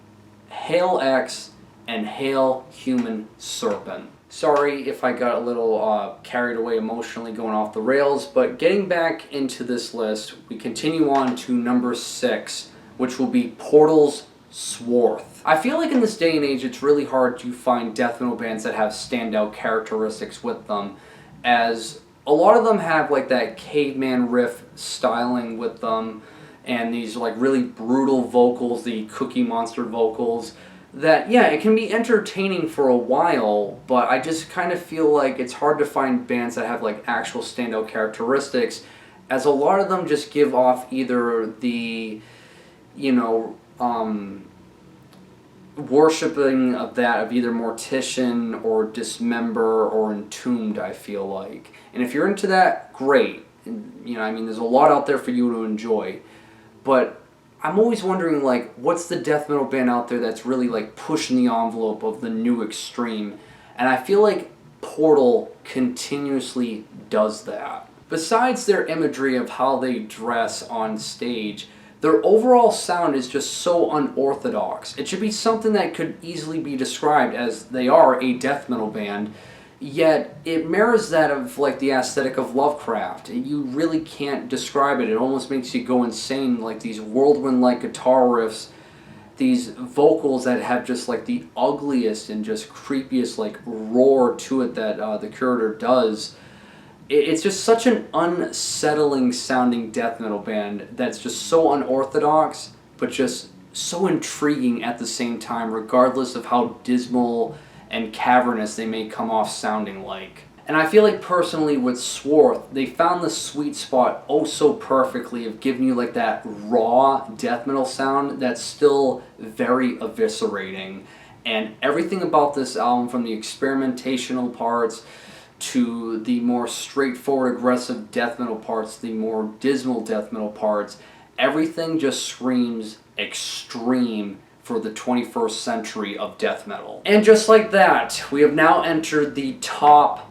hail X, and hail Human Serpent. Sorry if I got a little carried away emotionally going off the rails, but getting back into this list, we continue on to number 6, which will be Portal's Swarth. I feel like in this day and age it's really hard to find death metal bands that have standout characteristics with them, as a lot of them have like that caveman riff styling with them, and these like really brutal vocals, the Cookie Monster vocals, that, yeah, it can be entertaining for a while, but I just kind of feel like it's hard to find bands that have like actual standout characteristics, as a lot of them just give off either the, worshipping of that of either Mortician or Dismember or Entombed, I feel like. And if you're into that, great. There's a lot out there for you to enjoy. But I'm always wondering, like, what's the death metal band out there that's really, like, pushing the envelope of the new extreme? And I feel like Portal continuously does that. Besides their imagery of how they dress on stage, their overall sound is just so unorthodox. It should be something that could easily be described as they are a death metal band, yet it mirrors that of like the aesthetic of Lovecraft. You really can't describe it. It almost makes you go insane, like these whirlwind-like guitar riffs, these vocals that have just like the ugliest and just creepiest like roar to it that the Curator does. It's just such an unsettling sounding death metal band that's just so unorthodox, but just so intriguing at the same time, regardless of how dismal and cavernous they may come off sounding like. And I feel like personally with Swarth, they found the sweet spot oh so perfectly of giving you like that raw death metal sound that's still very eviscerating. And everything about this album, from the experimentational parts to the more straightforward aggressive death metal parts, the more dismal death metal parts, everything just screams extreme for the 21st century of death metal. And just like that, we have now entered the top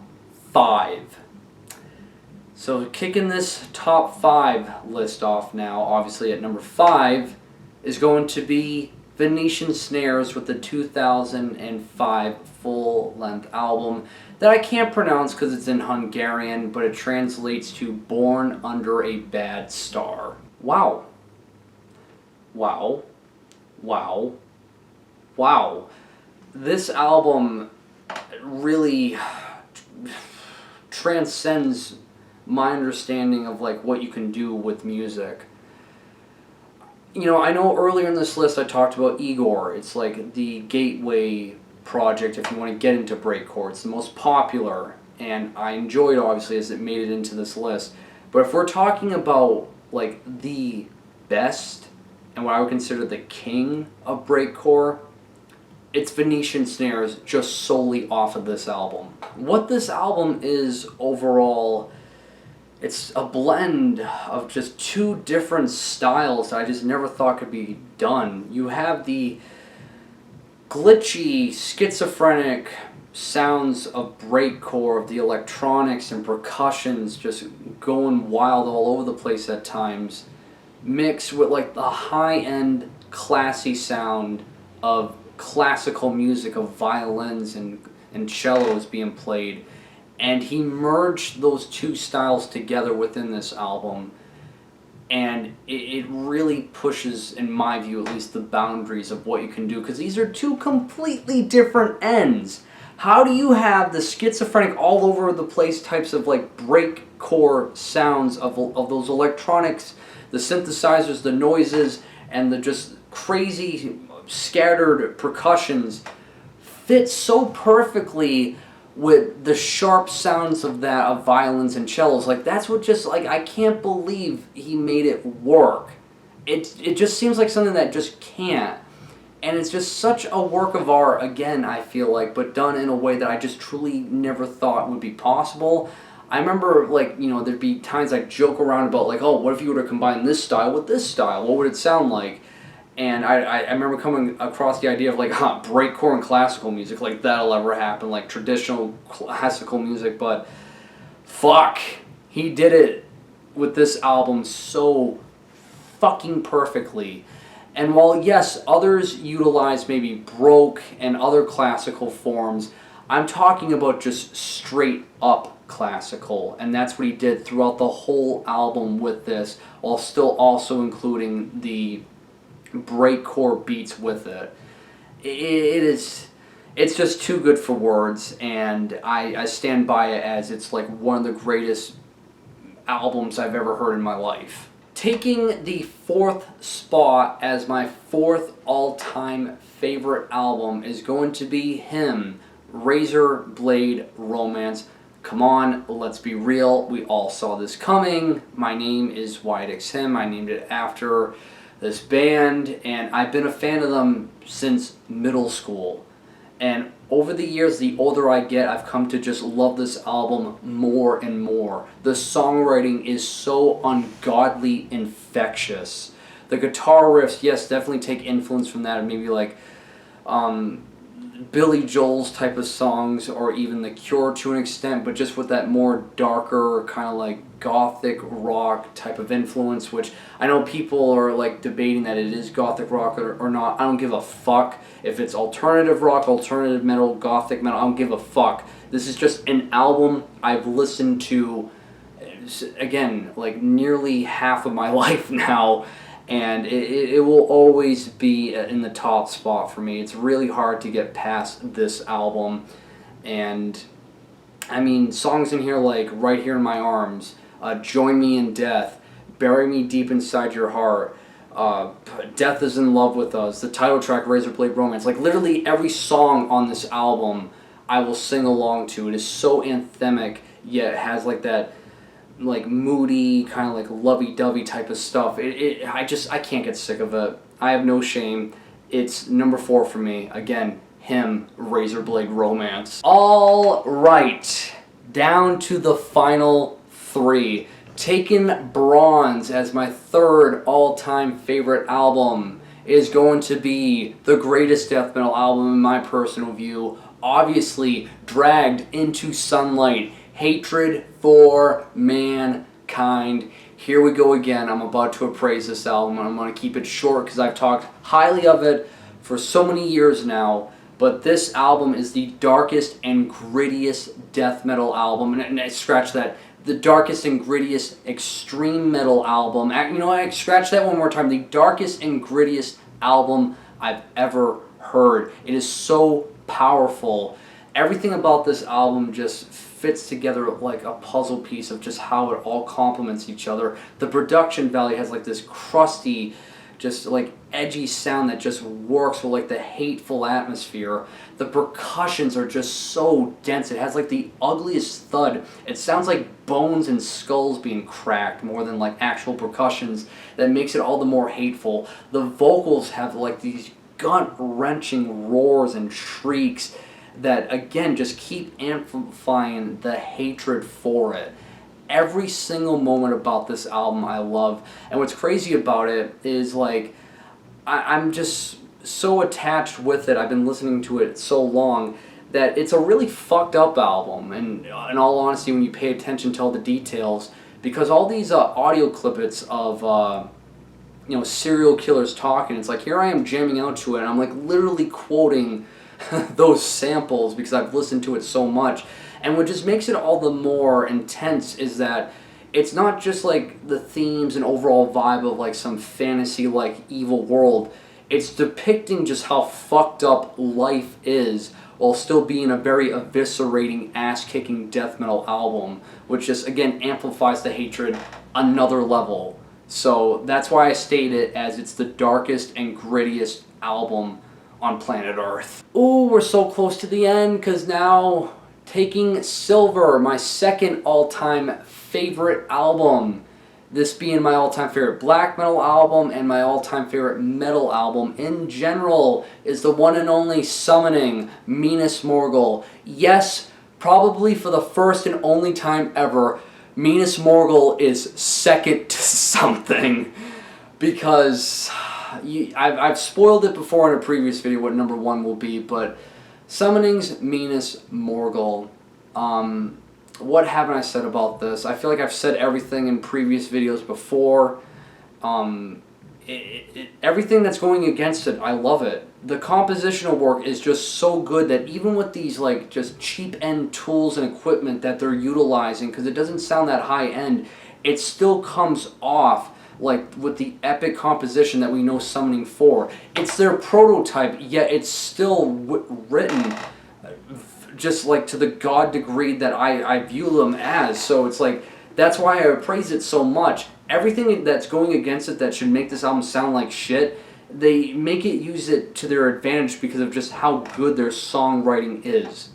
5. So kicking this top 5 list off now, obviously at number 5 is going to be Venetian Snares with the 2005 full-length album that I can't pronounce because it's in Hungarian, but it translates to Born Under a Bad Star. Wow. Wow. Wow. Wow. This album really transcends my understanding of like what you can do with music. You know, I know earlier in this list I talked about Igor. It's like the gateway project if you want to get into breakcore. It's the most popular, and I enjoyed obviously as it made it into this list. But if we're talking about like the best and what I would consider the king of breakcore, it's Venetian Snares, just solely off of this album. What this album is overall, it's a blend of just two different styles that I just never thought could be done. You have the glitchy, schizophrenic sounds of breakcore, of the electronics and percussions just going wild all over the place at times, mixed with like the high-end, classy sound of classical music, of violins and cellos being played. And he merged those two styles together within this album, and it really pushes, in my view at least, the boundaries of what you can do, because these are two completely different ends. How do you have the schizophrenic, all over the place types of like breakcore sounds of those electronics, the synthesizers, the noises, and the just crazy scattered percussions fit so perfectly with the sharp sounds of that, of violins and cellos? Like, that's what just, like, I can't believe he made it work. It just seems like something that just can't. And it's just such a work of art, again, I feel like, but done in a way that I just truly never thought would be possible. I remember, like, you know, there'd be times I'd joke around about, like, oh, what if you were to combine this style with this style? What would it sound like? And I remember coming across the idea of like breakcore and classical music, like that'll ever happen, like traditional classical music, but fuck, he did it with this album so fucking perfectly. And while yes, others utilize maybe Broke and other classical forms, I'm talking about just straight up classical, and that's what he did throughout the whole album with this, while still also including the breakcore beats with it. It's just too good for words, and I stand by it as it's like one of the greatest albums I've ever heard in my life. Taking the 4th spot as my 4th all-time favorite album is going to be him, Razor Blade Romance. Come on, let's be real, we all saw this coming. My name is Wyatt X Him. I named it after this band, and I've been a fan of them since middle school. And over the years, the older I get, I've come to just love this album more and more. The songwriting is so ungodly infectious. The guitar riffs, yes, definitely take influence from that, and maybe like Billy Joel's type of songs, or even The Cure to an extent, but just with that more darker, kind of like gothic rock type of influence, which I know people are like debating that it is gothic rock or not. I don't give a fuck if it's alternative rock, alternative metal, gothic metal. I don't give a fuck. This is just an album I've listened to, again, like nearly half of my life now, and it will always be in the top spot for me. It's really hard to get past this album. And I mean, songs in here like Right Here in My Arms, Join Me in Death, Bury Me Deep Inside Your Heart, Death Is in Love With Us, the title track Razor Blade Romance. Like literally every song on this album I will sing along to. It is so anthemic, yet it has like that like moody, kind of like lovey-dovey type of stuff. I can't get sick of it. I have no shame. It's number 4 for me. Again, him, Razor Blade Romance. All right, down to the final 3. Taking bronze as my 3rd all-time favorite album is going to be the greatest death metal album in my personal view. Obviously, Dragged Into Sunlight, Hatred for Mankind. Here we go again. I'm about to appraise this album, and I'm going to keep it short because I've talked highly of it for so many years now. But this album is the darkest and grittiest death metal album, and I scratch that. The darkest and grittiest extreme metal album. You know, I scratch that one more time. The darkest and grittiest album I've ever heard. It is so powerful. Everything about this album just fits together like a puzzle piece of just how it all complements each other. The production value has like this crusty, just like edgy sound that just works with like the hateful atmosphere. The percussions are just so dense. It has like the ugliest thud. It sounds like bones and skulls being cracked more than like actual percussions. That makes it all the more hateful. The vocals have like these gut-wrenching roars and shrieks that again just keep amplifying the hatred for it. Every single moment about this album I love, and what's crazy about it is like I'm just so attached with it. I've been listening to it so long that it's a really fucked up album, and in all honesty when you pay attention to all the details, because all these audio clippets of serial killers talking, it's like here I am jamming out to it and I'm like literally quoting those samples because I've listened to it so much. And what just makes it all the more intense is that it's not just like the themes and overall vibe of like some fantasy like evil world. It's depicting just how fucked up life is while still being a very eviscerating, ass-kicking death metal album, which just again amplifies the hatred another level. So that's why I state it as it's the darkest and grittiest album on planet Earth. Ooh, we're so close to the end, because now taking Silver, my second all-time favorite album. This being my all-time favorite black metal album and my all-time favorite metal album in general is the one and only Summoning, Minas Morgul. Yes, probably for the first and only time ever, Minas Morgul is second to something, because I've spoiled it before in a previous video what number one will be, but Summoning's Minas Morgul. What haven't I said about this? I feel like I've said everything in previous videos before. Everything that's going against it, I love it. The compositional work is just so good that even with these like just cheap end tools and equipment that they're utilizing, because it doesn't sound that high end, it still comes off like with the epic composition that we know Summoning for. It's their prototype, yet it's still written just like to the god degree that I view them as. So it's like, that's why I praise it so much. Everything that's going against it that should make this album sound like shit, they make it use it to their advantage because of just how good their songwriting is.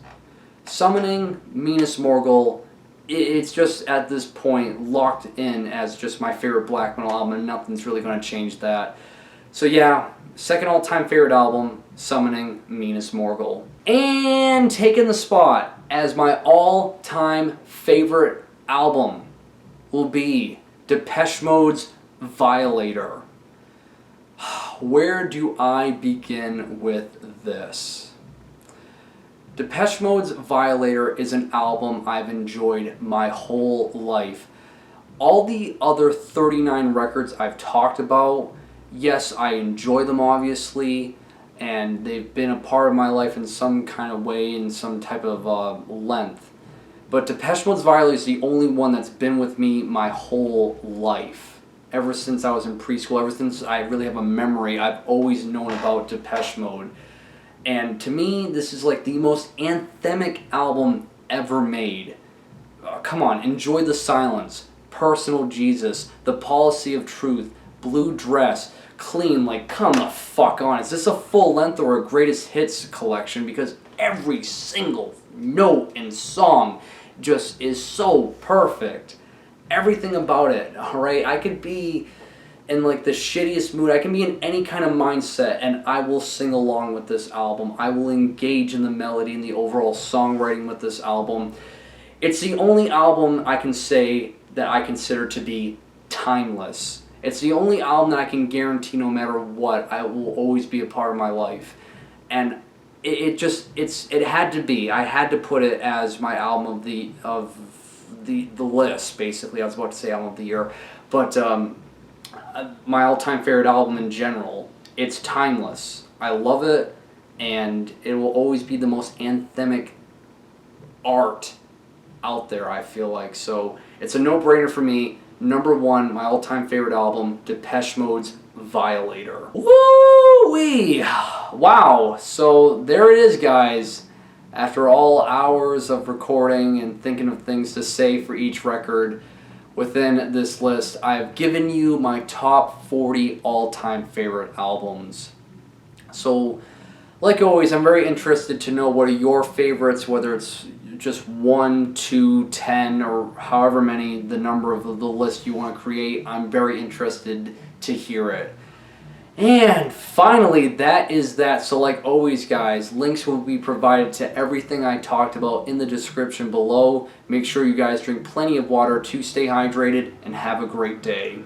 Summoning, Minas Morgul, it's just at this point locked in as just my favorite black metal album, and nothing's really going to change that. So yeah, second all-time favorite album, Summoning, Minas Morgul. And taking the spot as my all-time favorite album will be Depeche Mode's Violator. Where do I begin with this? Depeche Mode's Violator is an album I've enjoyed my whole life. All the other 39 records I've talked about, yes, I enjoy them obviously, and they've been a part of my life in some kind of way, in some type of length. But Depeche Mode's Violator is the only one that's been with me my whole life. Ever since I was in preschool, ever since I really have a memory, I've always known about Depeche Mode. And to me, this is like the most anthemic album ever made. Come on, Enjoy the Silence, Personal Jesus, The Policy of Truth, Blue Dress, Clean, like come the fuck on. Is this a full length or a greatest hits collection? Because every single note and song just is so perfect. Everything about it, alright? I could be in like the shittiest mood, I can be in any kind of mindset, and I will sing along with this album. I will engage in the melody and the overall songwriting with this album. It's the only album I can say that I consider to be timeless. It's the only album that I can guarantee no matter what, I will always be a part of my life. And it had to be. I had to put it as my album of the list, basically. I was about to say album of the year. But my all-time favorite album in general. It's timeless. I love it, and it will always be the most anthemic art out there, I feel like. So it's a no-brainer for me. Number one, my all-time favorite album, Depeche Mode's Violator. Woo-wee! Wow. So there it is, guys. After all hours of recording and thinking of things to say for each record within this list, I've given you my top 40 all-time favorite albums. So, like always, I'm very interested to know what are your favorites, whether it's just 1, 2, 10, or however many, the number of the list you want to create. I'm very interested to hear it. And finally, that is that. So like always, guys, links will be provided to everything I talked about in the description below. Make sure you guys drink plenty of water to stay hydrated and have a great day.